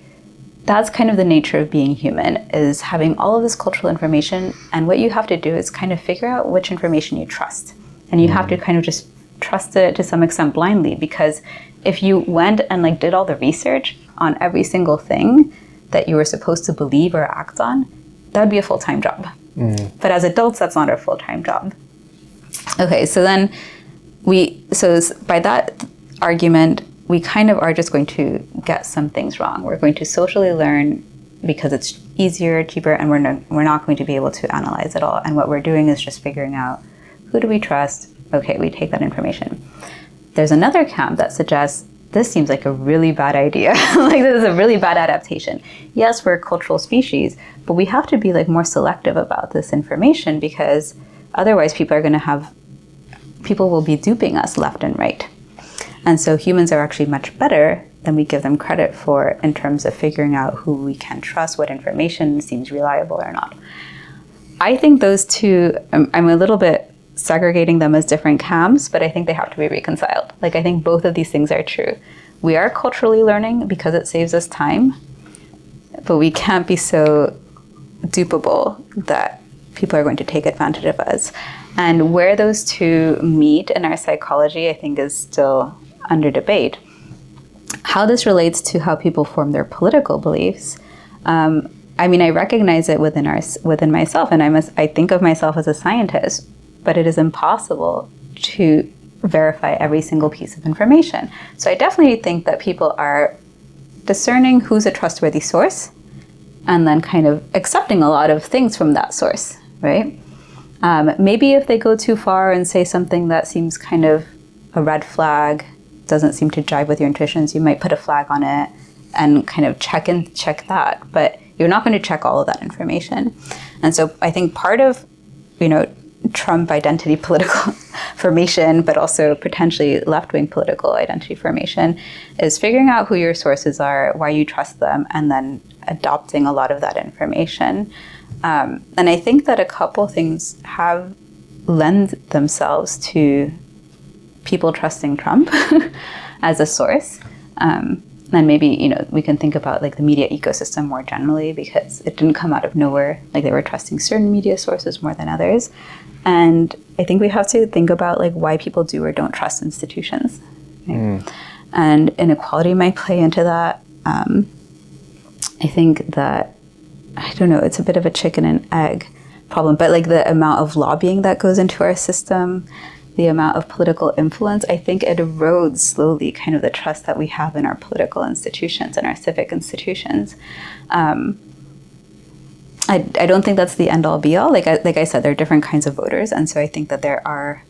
that's kind of the nature of being human, is having all of this cultural information, and what you have to do is kind of figure out which information you trust. And you have to kind of just trust it to some extent blindly, because if you went and like did all the research on every single thing that you were supposed to believe or act on, that would be a full-time job. But as adults, that's not a full-time job. Okay, so then by that argument, we kind of are just going to get some things wrong. We're going to socially learn because it's easier, cheaper, and we're not going to be able to analyze it all. And what we're doing is just figuring out, who do we trust? Okay, we take that information. There's another camp that suggests this seems like a really bad idea. Like, this is a really bad adaptation. Yes, we're a cultural species, but we have to be like more selective about this information, because otherwise people will be duping us left and right. And so humans are actually much better than we give them credit for in terms of figuring out who we can trust, what information seems reliable or not. I think those two, I'm a little bit segregating them as different camps, but I think they have to be reconciled. Like, I think both of these things are true. We are culturally learning because it saves us time, but we can't be so dupable that people are going to take advantage of us. And where those two meet in our psychology, I think, is still under debate. How this relates to how people form their political beliefs, I mean, I recognize it within myself, and I think of myself as a scientist, but it is impossible to verify every single piece of information. So I definitely think that people are discerning who's a trustworthy source, and then kind of accepting a lot of things from that source, right? Maybe if they go too far and say something that seems kind of a red flag, doesn't seem to jive with your intuitions, you might put a flag on it and kind of check that, but you're not going to check all of that information. And so I think part of, Trump identity political formation, but also potentially left-wing political identity formation, is figuring out who your sources are, why you trust them, and then adopting a lot of that information. And I think that a couple things have lend themselves to people trusting Trump as a source. And maybe, we can think about like the media ecosystem more generally, because it didn't come out of nowhere. Like, they were trusting certain media sources more than others. And I think we have to think about like why people do or don't trust institutions. Right? And inequality might play into that. I think that, I don't know, it's a bit of a chicken and egg problem, but like the amount of lobbying that goes into our system, the amount of political influence, I think it erodes slowly kind of the trust that we have in our political institutions and our civic institutions. I don't think that's the end-all be-all. Like I said, there are different kinds of voters, and so I think that there are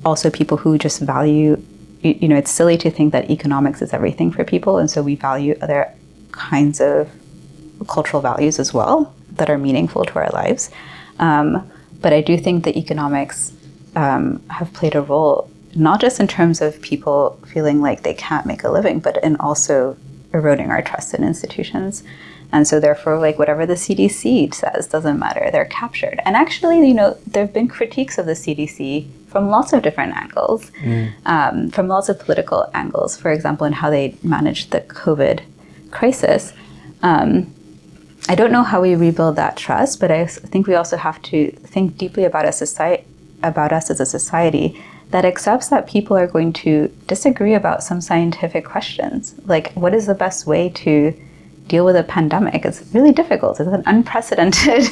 also people who just value, it's silly to think that economics is everything for people, and so we value other kinds of cultural values as well that are meaningful to our lives. But I do think that economics have played a role, not just in terms of people feeling like they can't make a living, but in also eroding our trust in institutions. And so therefore, like, whatever the CDC says doesn't matter, they're captured. And actually, there have been critiques of the CDC from lots of different angles, from lots of political angles, for example, in how they managed the COVID crisis. I don't know how we rebuild that trust, but I think we also have to think deeply about us as a society that accepts that people are going to disagree about some scientific questions. Like, what is the best way to deal with a pandemic? It's really difficult. It's an unprecedented,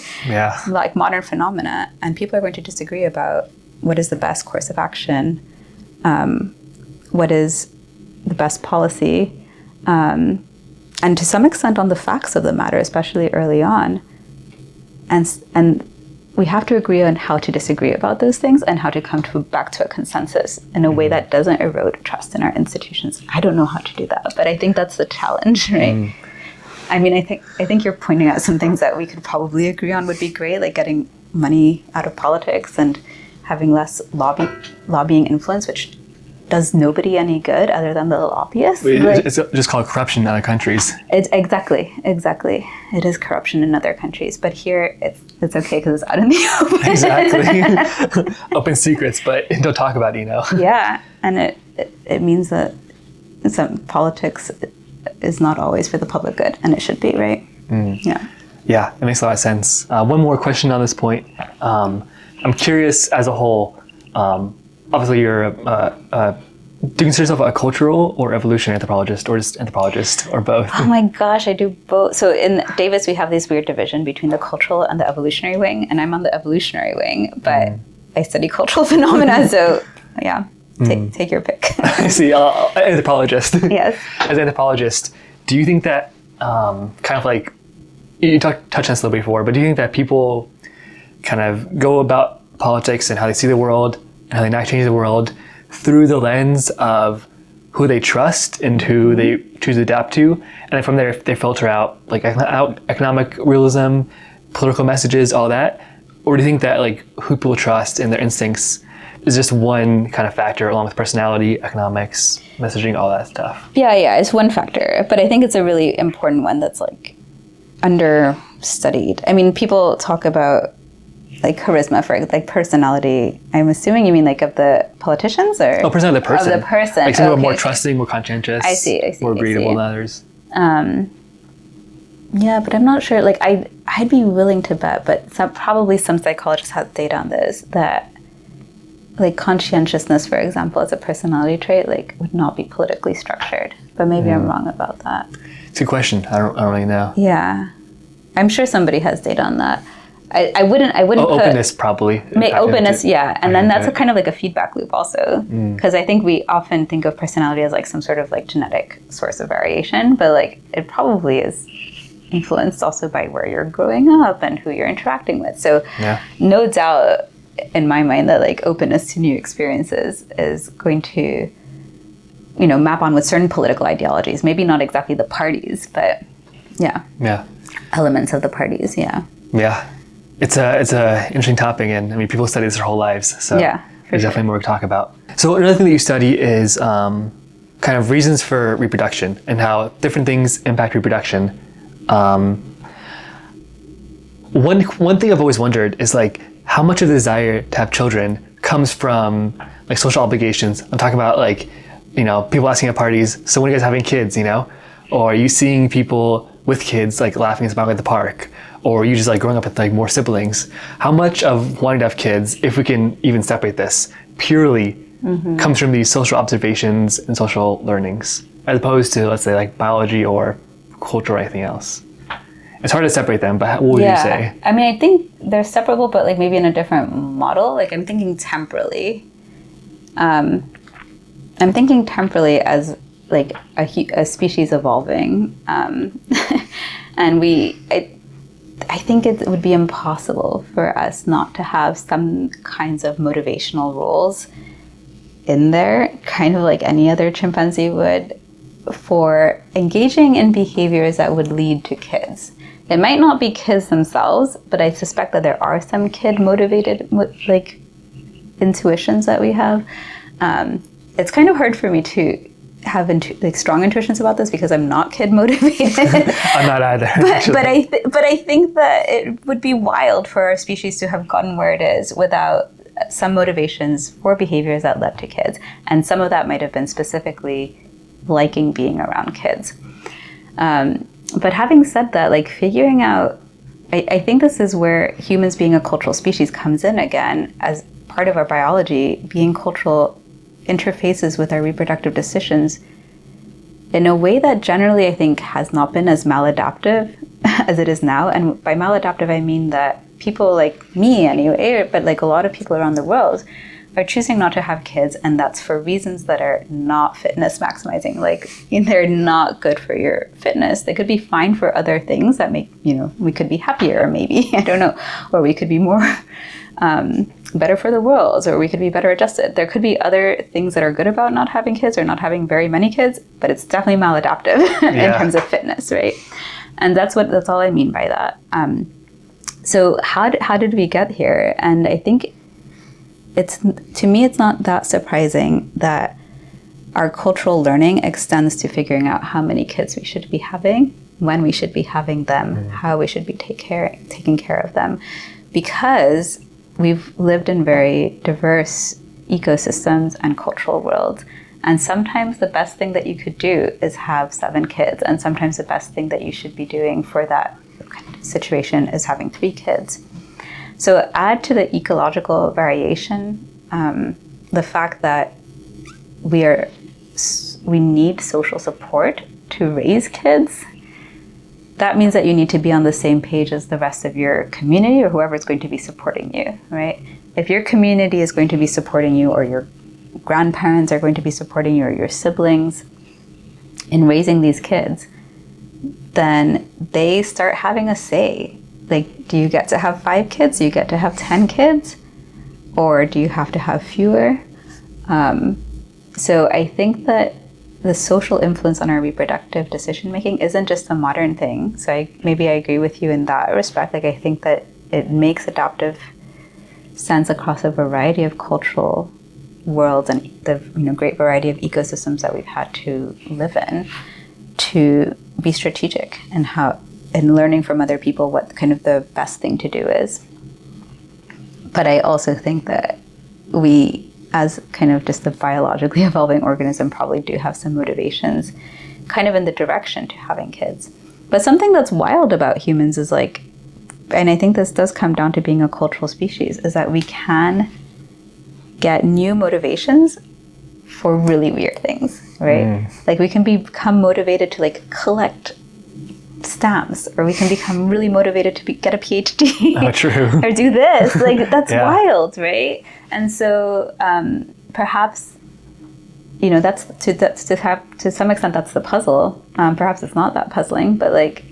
like, modern phenomena, and people are going to disagree about what is the best course of action, what is the best policy, and to some extent on the facts of the matter, especially early on. And we have to agree on how to disagree about those things and how to come back to a consensus in a way that doesn't erode trust in our institutions. I don't know how to do that, but I think that's the challenge, right? I mean, I think you're pointing out some things that we could probably agree on would be great, like getting money out of politics and having less lobbying influence, which does nobody any good other than the lobbyists. It's just called corruption in other countries. It's exactly. It is corruption in other countries, but here it's okay because it's out in the open. Exactly. Open secrets, but don't talk about it, Yeah, and it means that some politics is not always for the public good, and it should be, right? Yeah. Yeah, it makes a lot of sense. One more question on this point. I'm curious as a whole, obviously you're do you consider yourself a cultural or evolutionary anthropologist, or just anthropologist, or both? Oh my gosh, I do both. So in Davis, we have this weird division between the cultural and the evolutionary wing, and I'm on the evolutionary wing, but I study cultural phenomena, so yeah, take your pick. I see, anthropologist. Yes. As an anthropologist, do you think that kind of like, you touched on this a little before, but do you think that people kind of go about politics and how they see the world and how they not change the world through the lens of who they trust and who they choose to adapt to, and then from there they filter out like economic realism, political messages, all that? Or do you think that like who people trust and their instincts is just one kind of factor along with personality, economics, messaging, all that stuff? Yeah, it's one factor, but I think it's a really important one that's like understudied. I mean, people talk about like charisma for like personality. I'm assuming you mean like of the politicians, or personality of the person. Of the person. Like some people are more trusting, more conscientious. I see. More agreeable than others. Yeah, but I'm not sure. Like I'd be willing to bet, but probably some psychologists have data on this, that like conscientiousness, for example, as a personality trait, like would not be politically structured. But maybe I'm wrong about that. It's a good question. I don't really know. Yeah, I'm sure somebody has data on that. I wouldn't put openness probably. Openness, yeah. And then that's a kind of like a feedback loop also. Because I think we often think of personality as like some sort of like genetic source of variation, but like it probably is influenced also by where you're growing up and who you're interacting with. So no doubt in my mind that like openness to new experiences is going to, you know, map on with certain political ideologies. Maybe not exactly the parties, but elements of the parties, Yeah. It's a interesting topic, and I mean, people study this their whole lives, so there's definitely more to talk about. So another thing that you study is kind of reasons for reproduction and how different things impact reproduction. One thing I've always wondered is like how much of the desire to have children comes from like social obligations. I'm talking about like, you know, people asking at parties, so when are you guys having kids, you know? Or are you seeing people with kids like laughing about at the park? Or you just like growing up with like more siblings? How much of wanting to have kids, if we can even separate this, purely comes from these social observations and social learnings, as opposed to, let's say, like biology or culture or anything else? It's hard to separate them, but what would you say? I mean, I think they're separable, but like maybe in a different model. Like I'm thinking temporally. I'm thinking temporally as like a species evolving, and I think it would be impossible for us not to have some kinds of motivational roles in there, kind of like any other chimpanzee would, for engaging in behaviors that would lead to kids. It might not be kids themselves, but I suspect that there are some kid-motivated like intuitions that we have. It's kind of hard for me to have like strong intuitions about this because I'm not kid motivated. I'm not either. but I think that it would be wild for our species to have gotten where it is without some motivations for behaviors that led to kids, and some of that might have been specifically liking being around kids. But having said that, like figuring out, I think this is where humans being a cultural species comes in again as part of our biology. Being cultural interfaces with our reproductive decisions in a way that generally I think has not been as maladaptive as it is now. And by maladaptive, I mean that people like me anyway, but like a lot of people around the world are choosing not to have kids, and that's for reasons that are not fitness maximizing. Like they're not good for your fitness. They could be fine for other things that make, you know, we could be happier maybe, I don't know, or we could be more better for the world, or we could be better adjusted. There could be other things that are good about not having kids or not having very many kids, but it's definitely maladaptive in terms of fitness, right? And that's all I mean by that. So how did we get here? And I think to me, it's not that surprising that our cultural learning extends to figuring out how many kids we should be having, when we should be having them, how we should be taking care of them, because we've lived in very diverse ecosystems and cultural worlds. And sometimes the best thing that you could do is have 7 kids. And sometimes the best thing that you should be doing for that kind of situation is having 3 kids. So add to the ecological variation the fact that we need social support to raise kids. That means that you need to be on the same page as the rest of your community or whoever is going to be supporting you, right? If your community is going to be supporting you, or your grandparents are going to be supporting you, or your siblings in raising these kids, then they start having a say. Like, do you get to have 5 kids? Do you get to have 10 kids? Or do you have to have fewer? So I think that the social influence on our reproductive decision-making isn't just a modern thing. So maybe I agree with you in that respect. Like, I think that it makes adaptive sense across a variety of cultural worlds and the great variety of ecosystems that we've had to live in, to be strategic in learning from other people what kind of the best thing to do is. But I also think that we, as kind of just a biologically evolving organism, probably do have some motivations kind of in the direction to having kids. But something that's wild about humans is like, and I think this does come down to being a cultural species, is that we can get new motivations for really weird things, right? Like, we can become motivated to like collect stamps, or we can become really motivated to get a PhD. Oh, true. Or do this. Like, that's Yeah. wild, right? And so perhaps, that's to some extent that's the puzzle. Perhaps it's not that puzzling, but like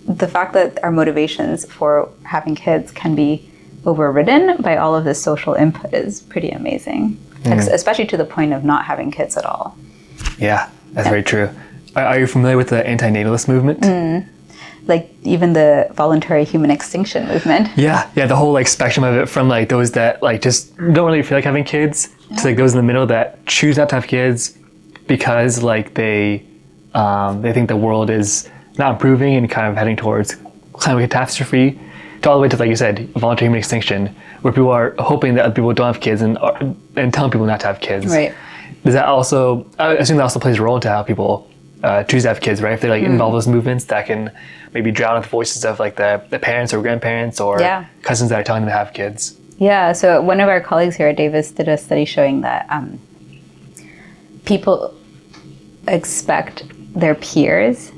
the fact that our motivations for having kids can be overridden by all of this social input is pretty amazing, especially to the point of not having kids at all. Yeah, that's very true. Are you familiar with the antinatalist movement? Like even the voluntary human extinction movement. Yeah, the whole like spectrum of it, from like those that like just don't really feel like having kids to like those in the middle that choose not to have kids because like they think the world is not improving and kind of heading towards climate catastrophe, to all the way to, like you said, voluntary human extinction, where people are hoping that other people don't have kids and telling people not to have kids. Right. Does that also, I assume that also plays a role into how people choose to have kids, right? If they like involve those movements that can maybe drown out the voices of like the parents or grandparents or cousins that are telling them to have kids. Yeah, so one of our colleagues here at Davis did a study showing that people expect their peers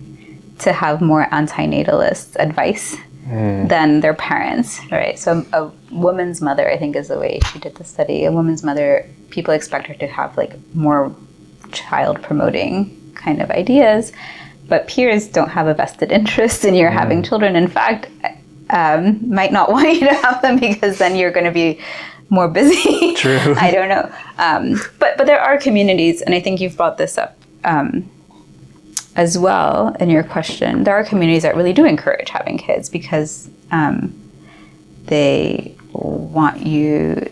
to have more antinatalist advice than their parents, right? So a woman's mother, I think is the way she did the study. A woman's mother, people expect her to have like more child promoting kind of ideas, but peers don't have a vested interest in your having children. In fact, might not want you to have them because then you're going to be more busy. True. I don't know. But there are communities, and I think you've brought this up as well in your question. There are communities that really do encourage having kids because they want you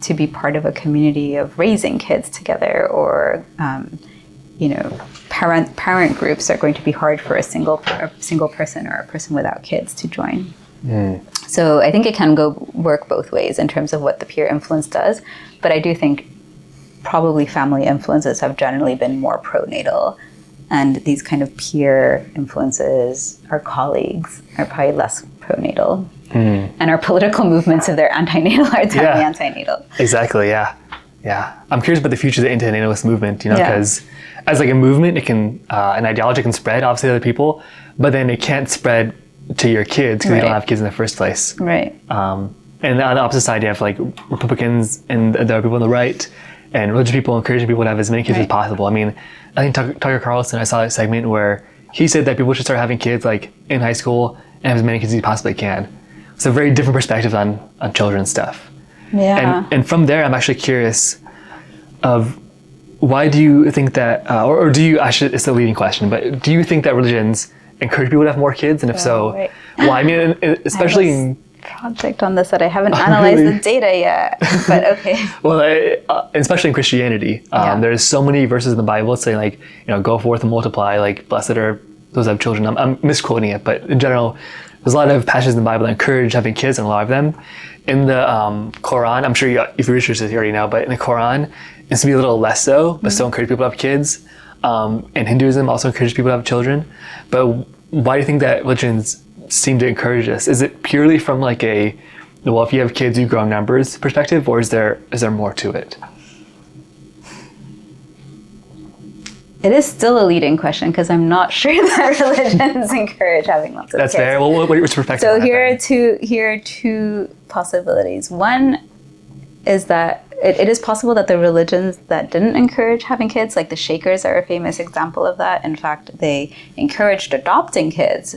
to be part of a community of raising kids together, or parent groups are going to be hard for a single person or a person without kids to join. So I think it can work both ways in terms of what the peer influence does, but I do think probably family influences have generally been more pronatal, and these kind of peer influences, our colleagues, are probably less pronatal. And our political movements, if they're antinatal, are definitely antinatal. Exactly, yeah. I'm curious about the future of the antinatalist movement, because as like a movement, it can, an ideology can spread, obviously, to other people, but then it can't spread to your kids because you don't have kids in the first place. Right. And on the opposite side, you have like Republicans and there are people on the right, and religious people encouraging people to have as many kids as possible. I mean, I think Tucker Carlson, I saw a segment where he said that people should start having kids like in high school and have as many kids as you possibly can. It's a very different perspective on children's stuff. Yeah. And from there, I'm actually curious of why do you think that, or do you, it's a leading question, but do you think that religions encourage people to have more kids? And if why? I mean, especially in project on this that I haven't analyzed the data yet, but okay. Well, especially in Christianity, there's so many verses in the Bible saying like, go forth and multiply, like blessed are those that have children. I'm misquoting it, but in general, there's a lot of passages in the Bible that encourage having kids, and a lot of them. In the Quran, I'm sure if you research this, you already know, but in the Quran, it's to be a little less so, but still encourage people to have kids. And Hinduism also encourages people to have children. But why do you think that religions seem to encourage this? Is it purely from like a, well, if you have kids, you grow in numbers perspective, or is there more to it? It is still a leading question because I'm not sure that religions encourage having lots of That's kids. fair. Well, what's your perspective? So on here that are two possibilities. One is that it is possible that the religions that didn't encourage having kids, like the Shakers are a famous example of that. In fact, they encouraged adopting kids,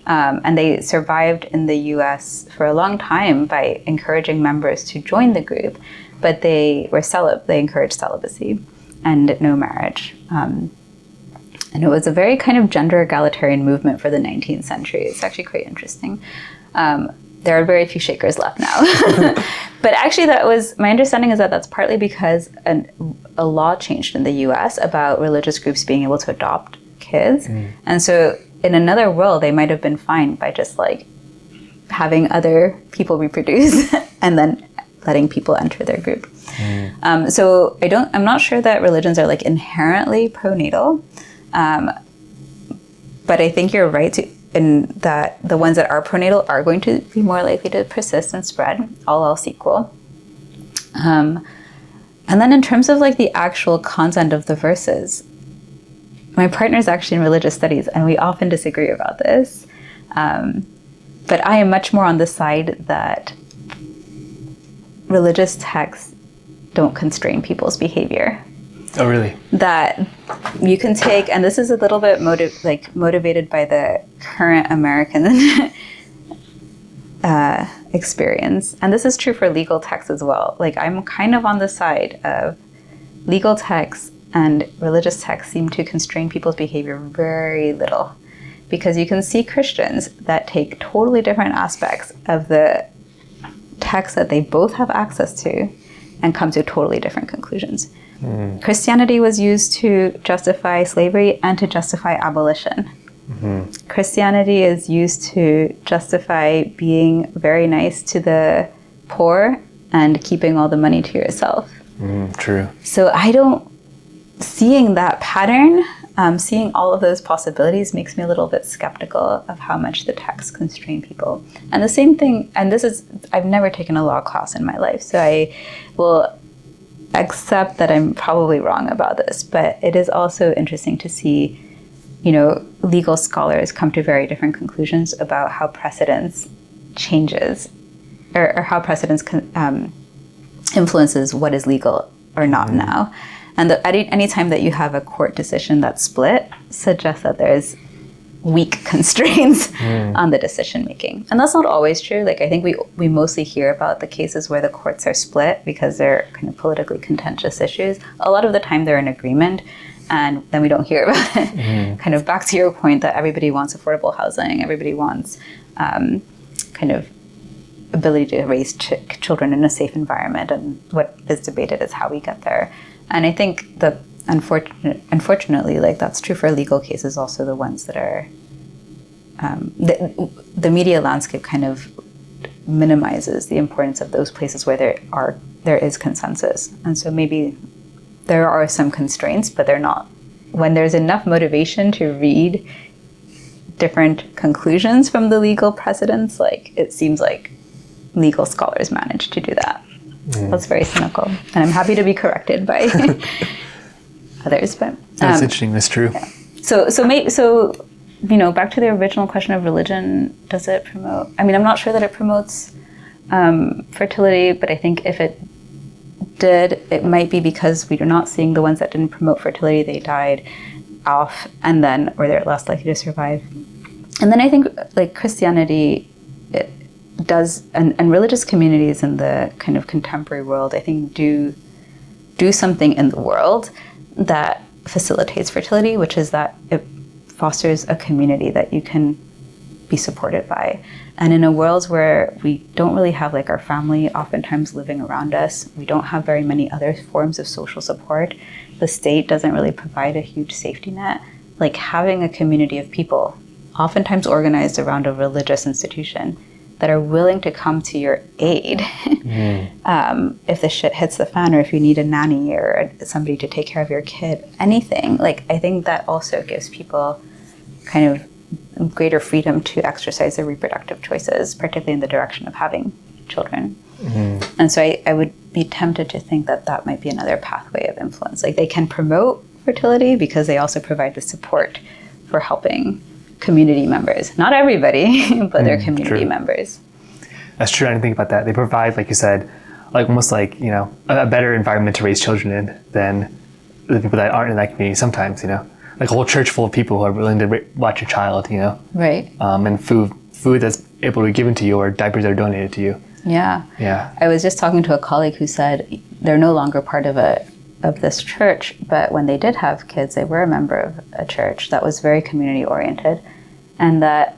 and they survived in the US for a long time by encouraging members to join the group, but they encouraged celibacy and no marriage. And it was a very kind of gender egalitarian movement for the 19th century. It's actually quite interesting. There are very few Shakers left now. But actually my understanding is that that's partly because a law changed in the US about religious groups being able to adopt kids. And so in another world, they might have been fine by just like having other people reproduce and then letting people enter their group. So I'm not sure that religions are like inherently pronatal. But I think you're right in that the ones that are pronatal are going to be more likely to persist and spread, all else equal. And then in terms of like the actual content of the verses, my partner's actually in religious studies, and we often disagree about this. But I am much more on the side that religious texts don't constrain people's behavior. Oh, really? That you can take, and this is a little bit motivated by the current American experience. And this is true for legal texts as well. Like, I'm kind of on the side of legal texts and religious texts seem to constrain people's behavior very little. Because you can see Christians that take totally different aspects of the text that they both have access to and come to totally different conclusions. Christianity was used to justify slavery and to justify abolition. Christianity is used to justify being very nice to the poor and keeping all the money to yourself. True. So seeing that pattern, seeing all of those possibilities makes me a little bit skeptical of how much the texts constrain people. And the same thing, and I've never taken a law class in my life, so I will accept that I'm probably wrong about this, but it is also interesting to see, legal scholars come to very different conclusions about how precedence changes or how precedence influences what is legal or not now. And any time that you have a court decision that's split suggests that there's weak constraints on the decision making. And that's not always true. Like, I think we mostly hear about the cases where the courts are split because they're kind of politically contentious issues. A lot of the time they're in agreement, and then we don't hear about it. Kind of back to your point that everybody wants affordable housing, everybody wants kind of ability to raise children in a safe environment, and what is debated is how we get there. And I think unfortunately, like, that's true for legal cases, also the ones that are, the media landscape kind of minimizes the importance of those places where there is consensus. And so maybe there are some constraints, but they're not. When there's enough motivation to read different conclusions from the legal precedents, like, it seems like legal scholars manage to do that. That's very cynical, and I'm happy to be corrected by others. But that's interesting. That's true. Yeah. So back to the original question of religion. Does it promote? I mean, I'm not sure that it promotes fertility, but I think if it did, it might be because we are not seeing the ones that didn't promote fertility. They died off, or they're less likely to survive. And then I think, like, Christianity, does, and religious communities in the kind of contemporary world, I think, do something in the world that facilitates fertility, which is that it fosters a community that you can be supported by. And in a world where we don't really have, like, our family oftentimes living around us, we don't have very many other forms of social support, the state doesn't really provide a huge safety net, like, having a community of people oftentimes organized around a religious institution, that are willing to come to your aid if the shit hits the fan, or if you need a nanny or somebody to take care of your kid, anything. Like, I think that also gives people kind of greater freedom to exercise their reproductive choices, particularly in the direction of having children. And so I would be tempted to think that that might be another pathway of influence. Like, they can promote fertility because they also provide the support for helping community members. Not everybody, but their community members. That's true. I didn't think about that. They provide, like you said, like almost like, you know, a better environment to raise children in than the people that aren't in that community sometimes, you know. Like a whole church full of people who are willing to watch your child, you know. Right. And food that's able to be given to you, or diapers that are donated to you. Yeah. Yeah. I was just talking to a colleague who said they're no longer part of this church, but when they did have kids, they were a member of a church that was very community oriented, and that,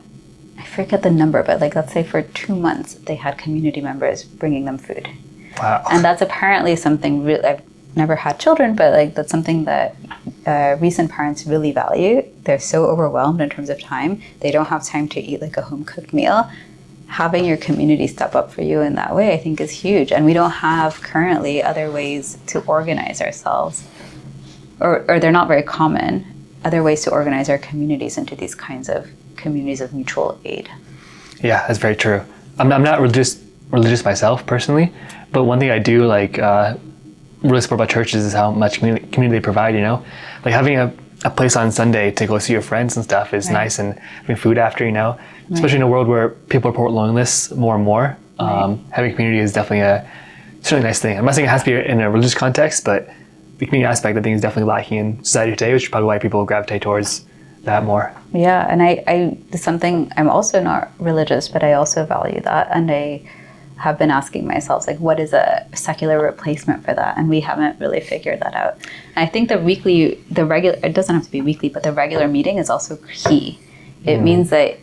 I forget the number, but like, let's say for 2 months they had community members bringing them food. Wow. And that's apparently something I've never had children, but like, that's something that recent parents really value. They're so overwhelmed in terms of time, they don't have time to eat like a home cooked meal. Having your community step up for you in that way, I think, is huge. And we don't have currently other ways to organize ourselves, or they're not very common, other ways to organize our communities into these kinds of communities of mutual aid. Yeah, that's very true. I'm not religious myself personally, but one thing I do like really support about churches is how much community they provide, you know? Like having a place on Sunday to go see your friends and stuff is nice, and having food after, you know? Especially in a world where people report loneliness more and more. Having a community is definitely a really nice thing. I'm not saying it has to be in a religious context, but the community aspect, I think, is definitely lacking in society today, which is probably why people gravitate towards that more. Yeah, and I something, I'm also not religious, but I also value that, and I have been asking myself, like, what is a secular replacement for that? And we haven't really figured that out. And I think the regular, it doesn't have to be weekly, but the regular meeting is also key. It means that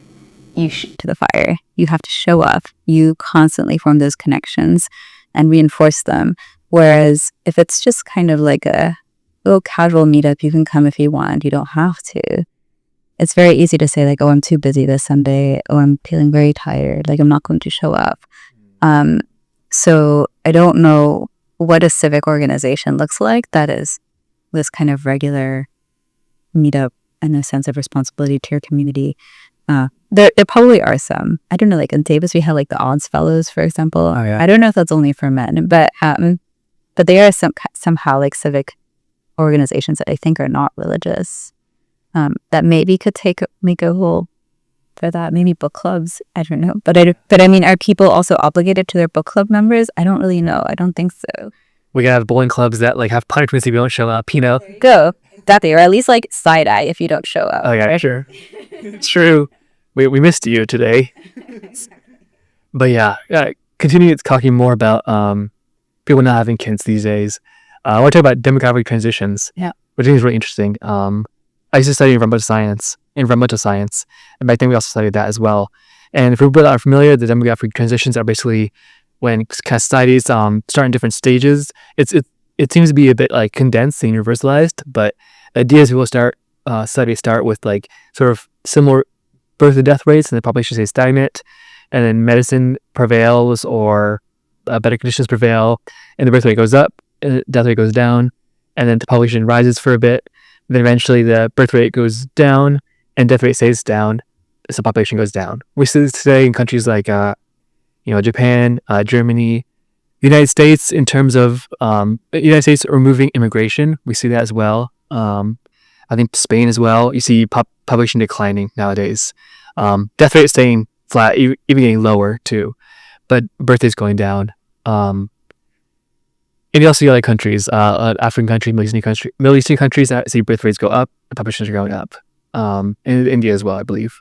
you to the fire. You have to show up. You constantly form those connections and reinforce them. Whereas if it's just kind of like a little casual meetup, you can come if you want. You don't have to. It's very easy to say like, oh, I'm too busy this Sunday. Oh, I'm feeling very tired. Like, I'm not going to show up. So I don't know what a civic organization looks like that is this kind of regular meetup and a sense of responsibility to your community. There probably are some. I don't know, like in Davis we have like the Odds Fellows, for example. Oh, yeah. I don't know if that's only for men, but they are somehow like civic organizations that I think are not religious, that maybe could make a role for that. Maybe book clubs. I don't know, but I mean, are people also obligated to their book club members? I don't really know. I don't think so. We gotta have bowling clubs that like have punishments if you don't show up. You know, go that day, or at least like side eye if you don't show up. Oh yeah, right? Sure. It's true. We missed you today. But yeah, continue talking more about people not having kids these days. I want to talk about demographic transitions. Yeah, which I think is really interesting. I used to study environmental science, and back then we also studied that as well. And if people are familiar, the demographic transitions are basically when kind of societies start in different stages. It seems to be a bit like condensed and universalized, but the idea is people studies start with like sort of similar birth to death rates, and the population stays stagnant, and then medicine prevails or better conditions prevail, and the birth rate goes up, and the death rate goes down, and then the population rises for a bit. Then eventually the birth rate goes down and death rate stays down, so population goes down. We see this today in countries like Japan, Germany, the United States. In terms of the United States removing immigration, we see that as well. I think Spain as well. You see population declining nowadays. Death rate staying flat, even getting lower too, but birth rates going down. And you also see other countries, African countries, Middle Eastern countries that see birth rates go up, and populations are going up. And India as well, I believe.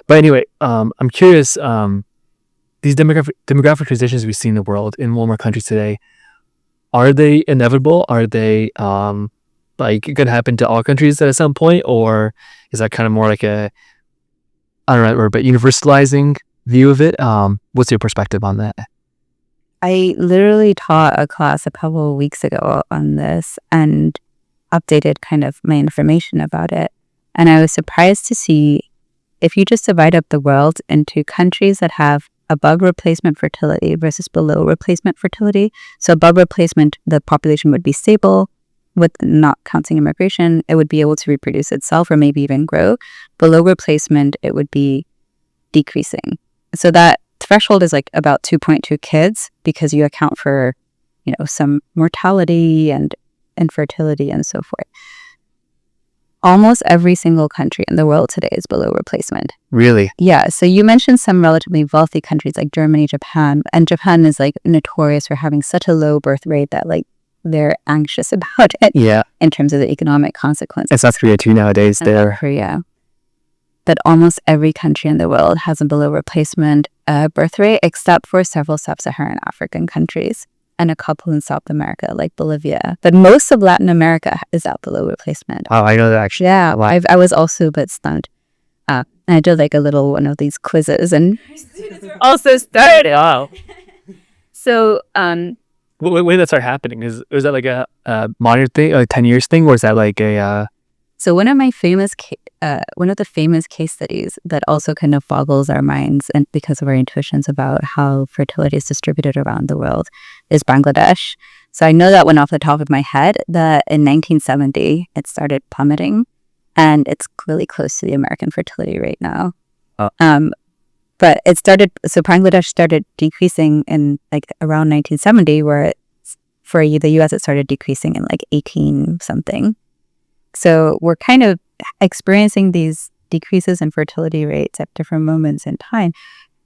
But anyway, I'm curious, these demographic transitions we see in the world in more and more countries today, are they inevitable? Are they like going to happen to all countries at some point? Or is that kind of more like a, I don't know, but universalizing view of it? What's your perspective on that? I literally taught a class a couple of weeks ago on this and updated kind of my information about it. And I was surprised to see if you just divide up the world into countries that have above replacement fertility versus below replacement fertility. So above replacement, the population would be stable, with not counting immigration. It would be able to reproduce itself or maybe even grow. Below replacement, it would be decreasing. So that threshold is like about 2.2 kids because you account for, some mortality and infertility and so forth. Almost every single country in the world today is below replacement. Really? Yeah. So you mentioned some relatively wealthy countries like Germany, Japan, and Japan is like notorious for having such a low birth rate that like they're anxious about it. Yeah. In terms of the economic consequences. And South Korea too nowadays. South Korea. But almost every country in the world has a below replacement birth rate, except for several sub-Saharan African countries and a couple in South America, like Bolivia. But most of Latin America is at below replacement. Oh, I know that actually. Yeah, I was also a bit stunned. And I did like a little one of these quizzes and also started. Wow. So, when did that start happening? Was that like a modern thing, like 10 years thing, or is that like a... So one of the famous case studies that also kind of boggles our minds and because of our intuitions about how fertility is distributed around the world is Bangladesh. So I know that one off the top of my head that in 1970 it started plummeting and it's really close to the American fertility rate now. But so Bangladesh started decreasing in like around 1970 where for the US it started decreasing in like 18 something. So we're kind of experiencing these decreases in fertility rates at different moments in time.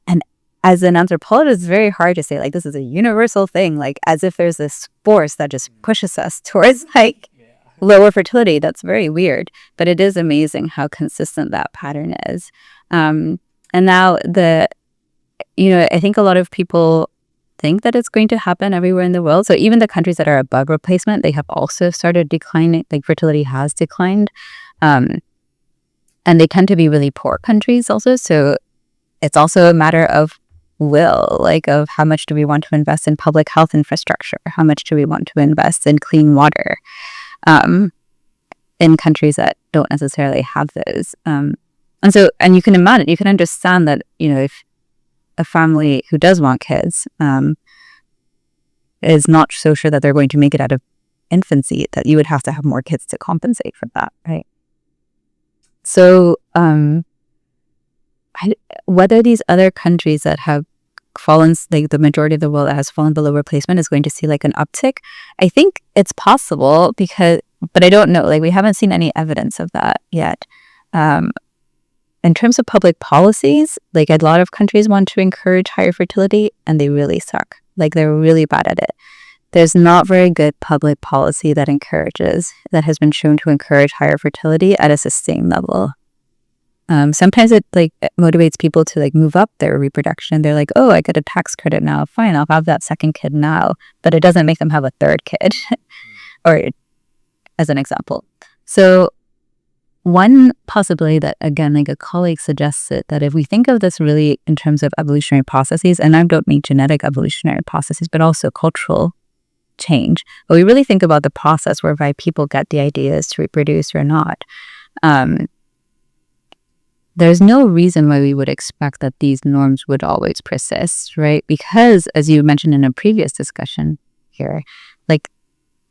And as an anthropologist, it's very hard to say like this is a universal thing, like as if there's this force that just pushes us towards like lower fertility. That's very weird. But it is amazing how consistent that pattern is. And now I think a lot of people think that it's going to happen everywhere in the world. So even the countries that are above replacement, they have also started declining, like fertility has declined. And they tend to be really poor countries also. So it's also a matter of will, like of how much do we want to invest in public health infrastructure? How much do we want to invest in clean water in countries that don't necessarily have those? And you can imagine, you can understand that, if a family who does want kids is not so sure that they're going to make it out of infancy, that you would have to have more kids to compensate for that, right? So whether these other countries that have fallen, like the majority of the world that has fallen below replacement is going to see like an uptick, I think it's possible but I don't know, like we haven't seen any evidence of that yet. In terms of public policies, like a lot of countries want to encourage higher fertility and they really suck. Like they're really bad at it. There's not very good public policy that has been shown to encourage higher fertility at a sustained level. Sometimes it motivates people to like move up their reproduction. They're like, oh, I get a tax credit now. Fine, I'll have that second kid now. But it doesn't make them have a third kid, or as an example. So one possibility that, again, like a colleague suggested, that if we think of this really in terms of evolutionary processes, and I don't mean genetic evolutionary processes, but also cultural change, but we really think about the process whereby people get the ideas to reproduce or not, there's no reason why we would expect that these norms would always persist, right? Because, as you mentioned in a previous discussion here, like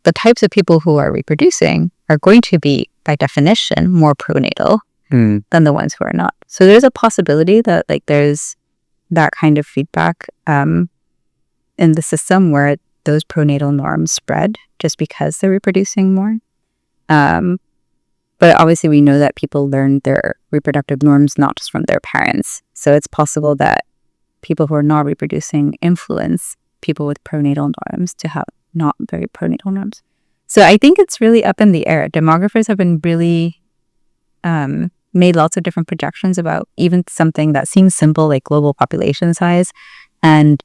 the types of people who are reproducing are going to be, by definition, more pronatal than the ones who are not. So there's a possibility that like there's that kind of feedback in the system where those pronatal norms spread just because they're reproducing more. But obviously we know that people learn their reproductive norms not just from their parents. So it's possible that people who are not reproducing influence people with pronatal norms to have not very pronatal norms. So I think it's really up in the air. Demographers have been really made lots of different projections about even something that seems simple, like global population size, and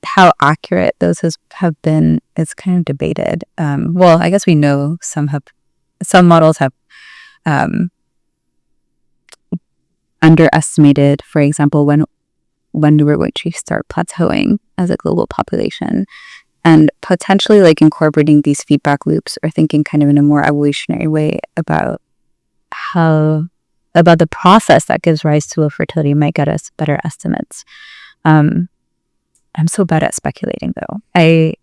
how accurate those have been is kind of debated. Well, I guess we know some models have underestimated, for example, when we were going to start plateauing as a global population, and potentially like incorporating these feedback loops or thinking kind of in a more evolutionary way about how about the process that gives rise to low fertility might get us better estimates. I'm so bad at speculating, though. I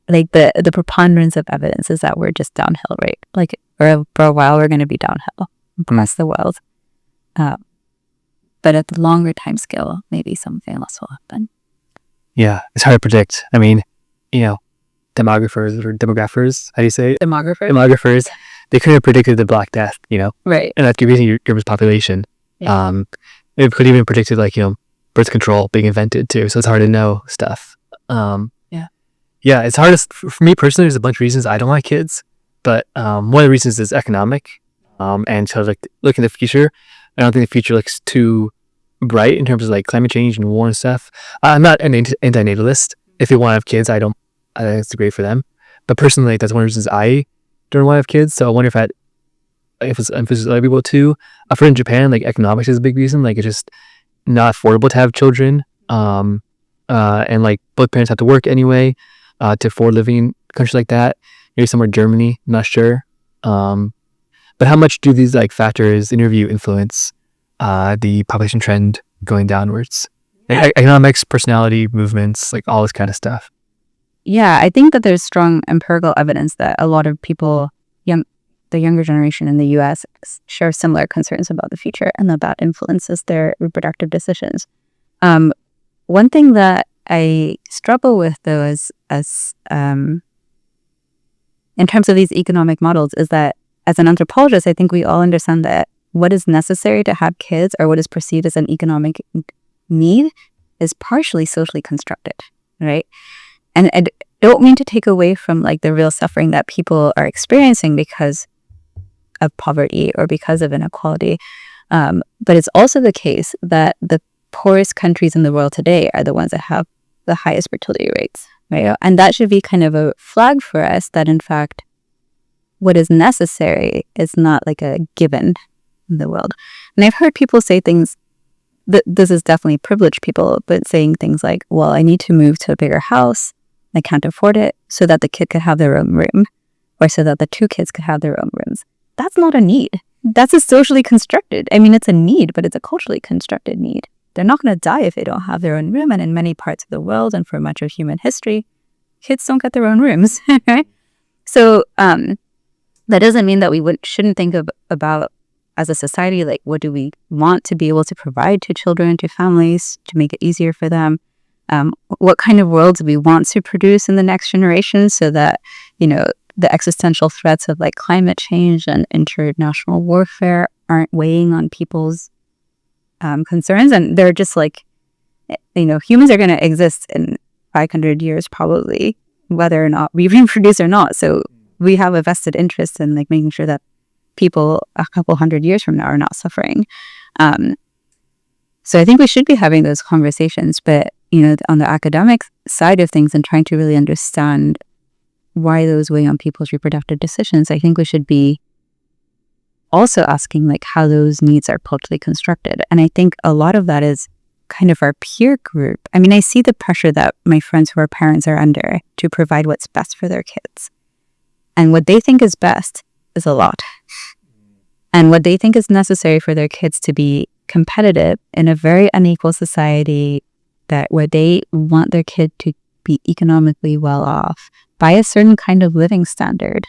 like the preponderance of evidence is that we're just downhill, right? Like for a while, we're going to be downhill across the world. But at the longer time scale, maybe something else will happen. Yeah, it's hard to predict. I mean, demographers, how do you say it? Demographers, they couldn't have predicted the Black Death, Right. and that's increasing your population. Yeah. It could even predicted birth control being invented too, so it's hard to know stuff. Yeah, it's hard for me personally. There's a bunch of reasons I don't want kids, but one of the reasons is economic, and so look in the future. I don't think the future looks too bright in terms of like climate change and war and stuff. I'm not an anti-natalist. If you want to have kids, I think it's great for them. But personally, that's one of the reasons I don't want to have kids. So I wonder if it's other people too. For in Japan, like economics is a big reason. Like it's just not affordable to have children. And like both parents have to work anyway to afford living in countries like that. Maybe somewhere in Germany, I'm not sure. But how much do these like factors in your view influence the population trend going downwards? Like, economics, personality, movements, like all this kind of stuff. Yeah, I think that there's strong empirical evidence that a lot of people, the younger generation in the US, share similar concerns about the future and that influences their reproductive decisions. One thing that I struggle with, though, is in terms of these economic models, is that as an anthropologist, I think we all understand that what is necessary to have kids or what is perceived as an economic need is partially socially constructed, right? And I don't mean to take away from like the real suffering that people are experiencing because of poverty or because of inequality. But it's also the case that the poorest countries in the world today are the ones that have the highest fertility rates, right? And that should be kind of a flag for us that in fact, what is necessary is not like a given in the world. And I've heard people say things, this is definitely privileged people, but saying things like, well, I need to move to a bigger house. I can't afford it, so that the kid could have their own room, or so that the two kids could have their own rooms. That's not a need. That's a socially constructed. I mean, it's a need, but it's a culturally constructed need. They're not going to die if they don't have their own room. And in many parts of the world and for much of human history, kids don't get their own rooms. Right? So that doesn't mean that we shouldn't think about as a society, like what do we want to be able to provide to children, to families, to make it easier for them? What kind of world do we want to produce in the next generation so that, the existential threats of like climate change and international warfare aren't weighing on people's concerns? And they're just like, humans are going to exist in 500 years probably, whether or not we reproduce or not. So we have a vested interest in like making sure that people a couple hundred years from now are not suffering. So I think we should be having those conversations, but on the academic side of things and trying to really understand why those weigh on people's reproductive decisions, I think we should be also asking like how those needs are culturally constructed. And I think a lot of that is kind of our peer group. I mean, I see the pressure that my friends who are parents are under to provide what's best for their kids. And what they think is best is a lot. And what they think is necessary for their kids to be competitive in a very unequal society, where they want their kid to be economically well off by a certain kind of living standard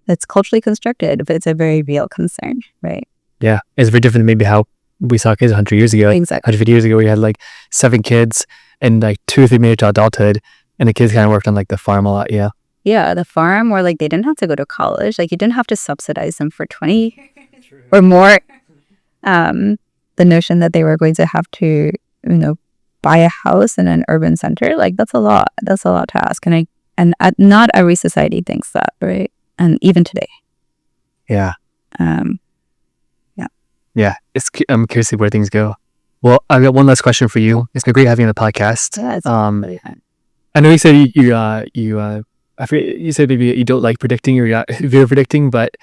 that's culturally constructed, but it's a very real concern, right? Yeah, it's very different than maybe how we saw kids 100 years ago. Exactly. 150 years ago, we had like 7 kids and like 2 or 3 made it to adulthood, and the kids kind of worked on like the farm a lot. Yeah. Yeah, the farm, or like they didn't have to go to college. Like you didn't have to subsidize them for 20 or more. The notion that they were going to have to, buy a house in an urban center, like that's a lot. That's a lot to ask. And not every society thinks that, right? And even today. Yeah. Yeah. I'm curious to see where things go. Well, I've got one last question for you. It's been great having you on the podcast. Yeah, it's really fun. I know you said I forget, you said maybe you don't like predicting or you're not very predicting, but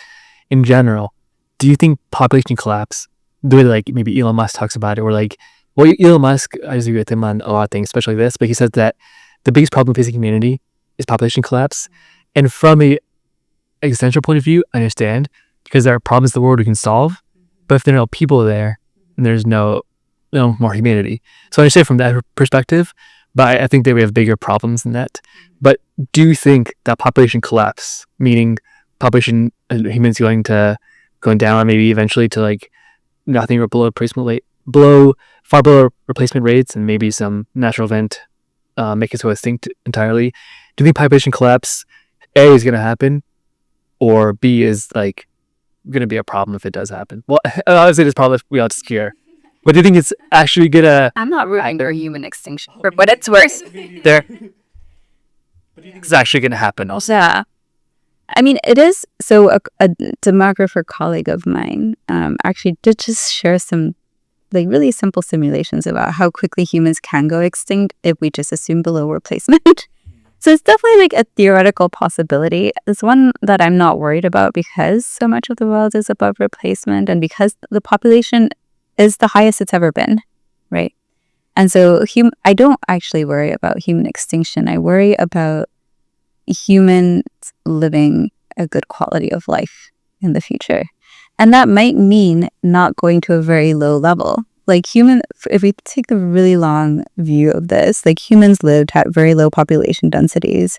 in general, do you think population collapse, the way like maybe Elon Musk talks about it, or like, well, Elon Musk, I agree with him on a lot of things, especially this, but he says that the biggest problem facing humanity is population collapse. And from a existential point of view, I understand, because there are problems in the world we can solve. But if there are no people there, then there's no more humanity. So I understand from that perspective, but I think that we have bigger problems than that. But do you think that population collapse, meaning population humans going down, maybe eventually to like nothing or far below replacement rates, and maybe some natural event make it so extinct entirely? Do you think population collapse A is going to happen, or B is like going to be a problem if it does happen? Well, obviously it's probably we all just care. But do you think it's actually gonna? I'm not rooting for human extinction, for what it's worth. There. But do you think it's actually gonna happen also? Yeah. I mean, it is. So a demographer colleague of mine actually did just share some like really simple simulations about how quickly humans can go extinct if we just assume below replacement. So it's definitely like a theoretical possibility. It's one that I'm not worried about because so much of the world is above replacement and because the population is the highest it's ever been, right? And so I don't actually worry about human extinction. I worry about humans living a good quality of life in the future. And that might mean not going to a very low level. Like if we take the really long view of this, like humans lived at very low population densities.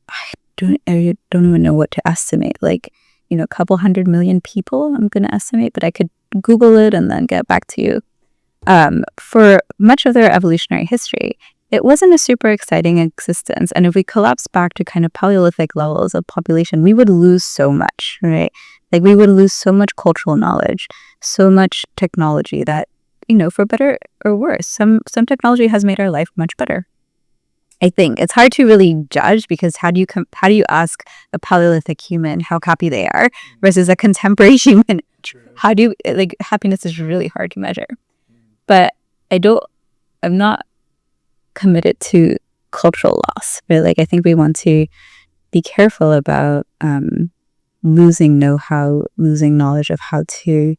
I don't even know what to estimate. Like, a couple 100 million people, I'm going to estimate, but I could Google it and then get back to you. For much of their evolutionary history, it wasn't a super exciting existence. And if we collapse back to kind of Paleolithic levels of population, we would lose so much, right? Like we would lose so much cultural knowledge, so much technology that, for better or worse, some technology has made our life much better. I think it's hard to really judge because how do you ask a Paleolithic human how happy they are versus a contemporary human? How do you, like, happiness is really hard to measure. But I'm not committed to cultural loss, right? Like I think we want to be careful about losing know-how, losing knowledge of how to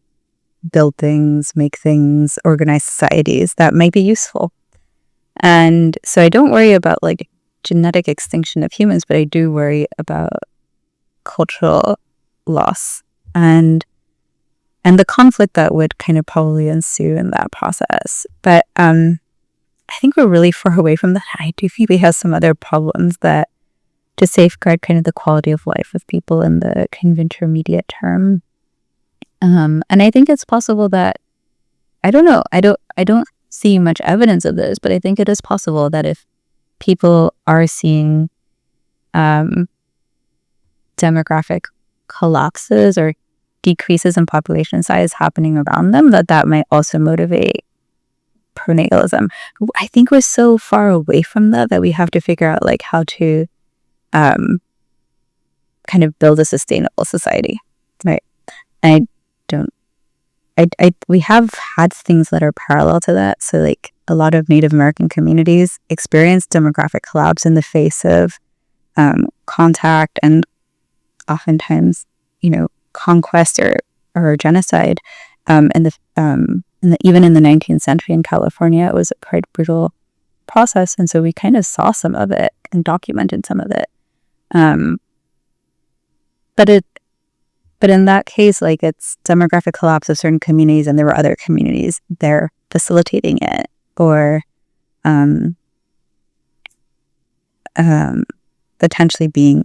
build things, make things, organize societies that might be useful. And so I don't worry about like genetic extinction of humans, but I do worry about cultural loss and the conflict that would kind of probably ensue in that process. But I think we're really far away from that. I do think we have some other problems that to safeguard kind of the quality of life of people in the kind of intermediate term. And I think it's possible that, I don't know, I don't see much evidence of this, but I think it is possible that if people are seeing demographic collapses or decreases in population size happening around them, that might also motivate pronatalism. I think we're so far away from that we have to figure out like how to kind of build a sustainable society, right? We have had things that are parallel to that. So like a lot of Native American communities experience demographic collapse in the face of contact and oftentimes, conquest or genocide. Even in the 19th century in California, it was a quite brutal process. And so we kind of saw some of it and documented some of it. But in that case, like it's demographic collapse of certain communities and there were other communities there facilitating it or potentially being,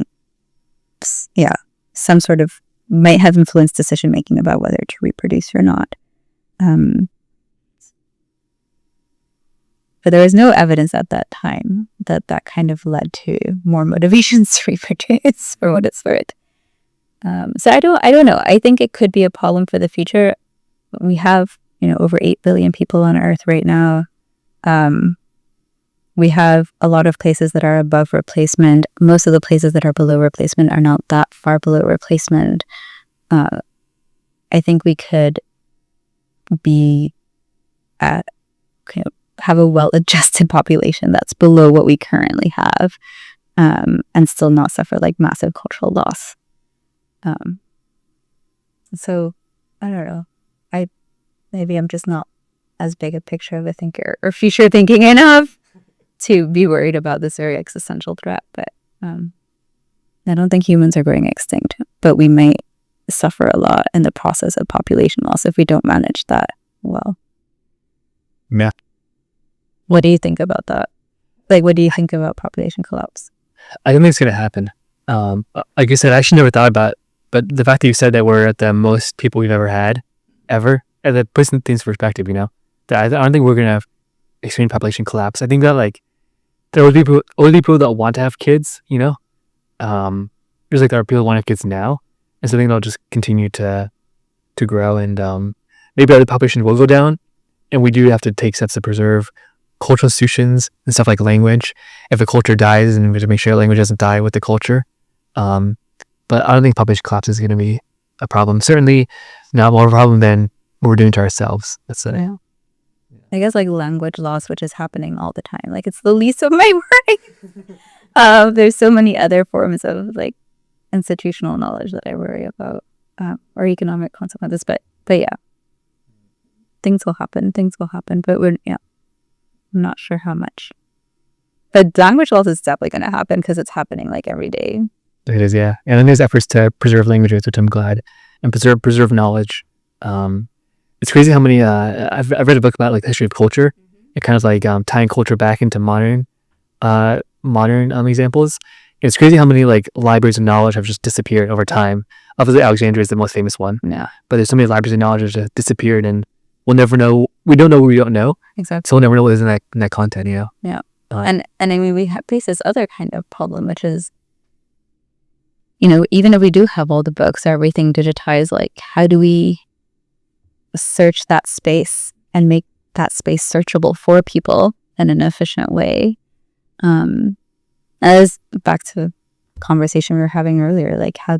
some sort of might have influenced decision making about whether to reproduce or not. But there was no evidence at that time that kind of led to more motivations to reproduce, for what it's worth. So I don't know. I think it could be a problem for the future. We have, over 8 billion people on Earth right now. We have a lot of places that are above replacement. Most of the places that are below replacement are not that far below replacement. I think we could have a well-adjusted population that's below what we currently have, and still not suffer like massive cultural loss. So I don't know. Maybe I'm just not as big a picture of a thinker or future thinking enough to be worried about this very existential threat. But I don't think humans are going extinct, but we might suffer a lot in the process of population loss if we don't manage that well. Yeah. What do you think about that? Like, what do you think about population collapse? I don't think it's going to happen. Like you said, I actually never thought about it, but the fact that you said that we're at the most people we've ever had, ever, and that puts things in perspective, that I don't think we're going to have extreme population collapse. I think that, like, there will be people that want to have kids, just like there are people who want to have kids now, and so I think they'll just continue to grow, and maybe the population will go down, and we do have to take steps to preserve cultural institutions and stuff like language. If a culture dies, and we have to make sure language doesn't die with the culture. But I don't think population collapse is going to be a problem. Certainly not more of a problem than what we're doing to ourselves. That's it. Yeah. I guess like language loss, which is happening all the time. Like, it's the least of my worries. There's so many other forms of like institutional knowledge that I worry about, or economic consequences. But yeah, things will happen. But I'm not sure how much. But language loss is definitely going to happen because it's happening like every day. It is, yeah. And then there's efforts to preserve languages, which I'm glad, and preserve knowledge. It's crazy how many I've read a book about like the history of culture. It kind of like tying culture back into modern examples. It's crazy how many like libraries of knowledge have just disappeared over time. Obviously, Alexandria is the most famous one. Yeah. But there's so many libraries of knowledge that have disappeared, and we'll never know. We don't know what we don't know. Exactly. So we'll never know what is in that content. Yeah. And I mean, we face this other kind of problem, which is, even if we do have all the books or everything digitized, like, how do we search that space and make that space searchable for people in an efficient way? As back to the conversation we were having earlier, like, how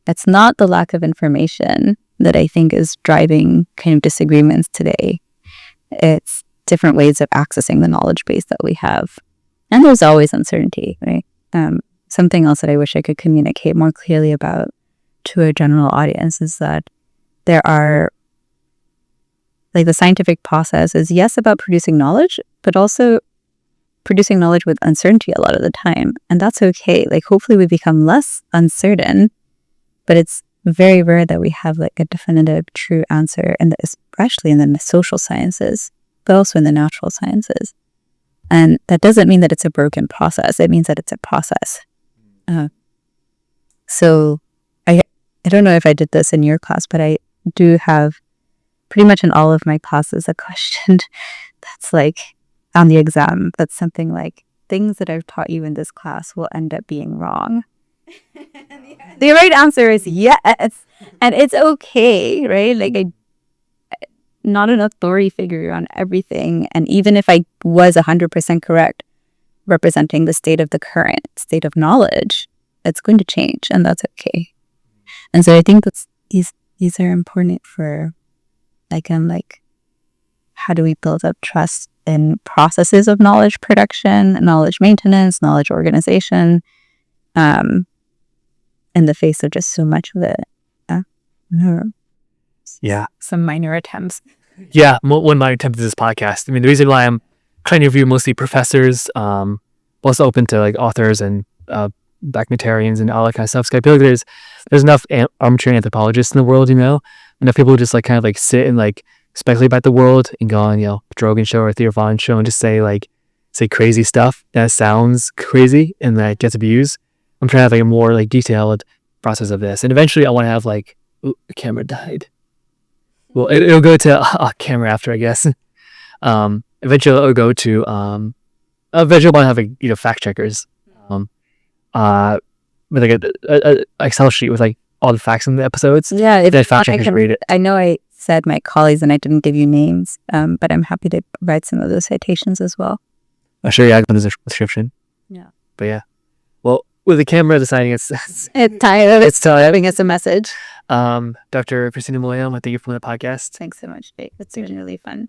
it's not the lack of information that I think is driving kind of disagreements today. It's different ways of accessing the knowledge base that we have. And there's always uncertainty, right? Something else that I wish I could communicate more clearly about to a general audience is that there are, like, the scientific process is, yes, about producing knowledge, but also producing knowledge with uncertainty a lot of the time. And that's okay. Like, hopefully we become less uncertain, but it's very rare that we have like a definitive true answer, and especially in the social sciences, but also in the natural sciences. And that doesn't mean that it's a broken process. It means that it's a process. So I don't know if I did this in your class, but I do have pretty much in all of my classes a question that's like on the exam, that's something like, things that I've taught you in this class will end up being wrong. The right answer is yes, and it's okay, right? Like, I'm not an authority figure on everything, and even if I was 100% correct representing the state of the current state of knowledge, it's going to change, and that's okay. And so I think that's these are important for like how do we build up trust in processes of knowledge production, knowledge maintenance, knowledge organization, in the face of just so much of it. Yeah. Some minor attempts. Yeah, one minor attempt to this podcast. I mean, the reason why I'm trying to interview mostly professors, also open to like authors and documentarians and all that kind of stuff. So I feel like there's enough armchair anthropologists in the world, enough people who just like kind of like sit and like speculate about the world and go on, Joe Rogan show or Theo Von show and just say crazy stuff that sounds crazy and that gets abused. I'm trying to have like a more like detailed process of this, and eventually I want to have like, ooh, the camera died. Well, it'll go to camera after, I guess. Eventually it'll go to eventually I want to have like, fact checkers, with like a Excel sheet with like all the facts in the episodes. Yeah, if that fact checkers read it. I know I said my colleagues and I didn't give you names, but I'm happy to provide some of those citations as well. I'll show you in the description. Yeah. But yeah. Well, with the camera deciding it's tired of giving us a message. Dr. Cristina Moya, I thank you for the podcast. Thanks so much, Jake. It's been really fun.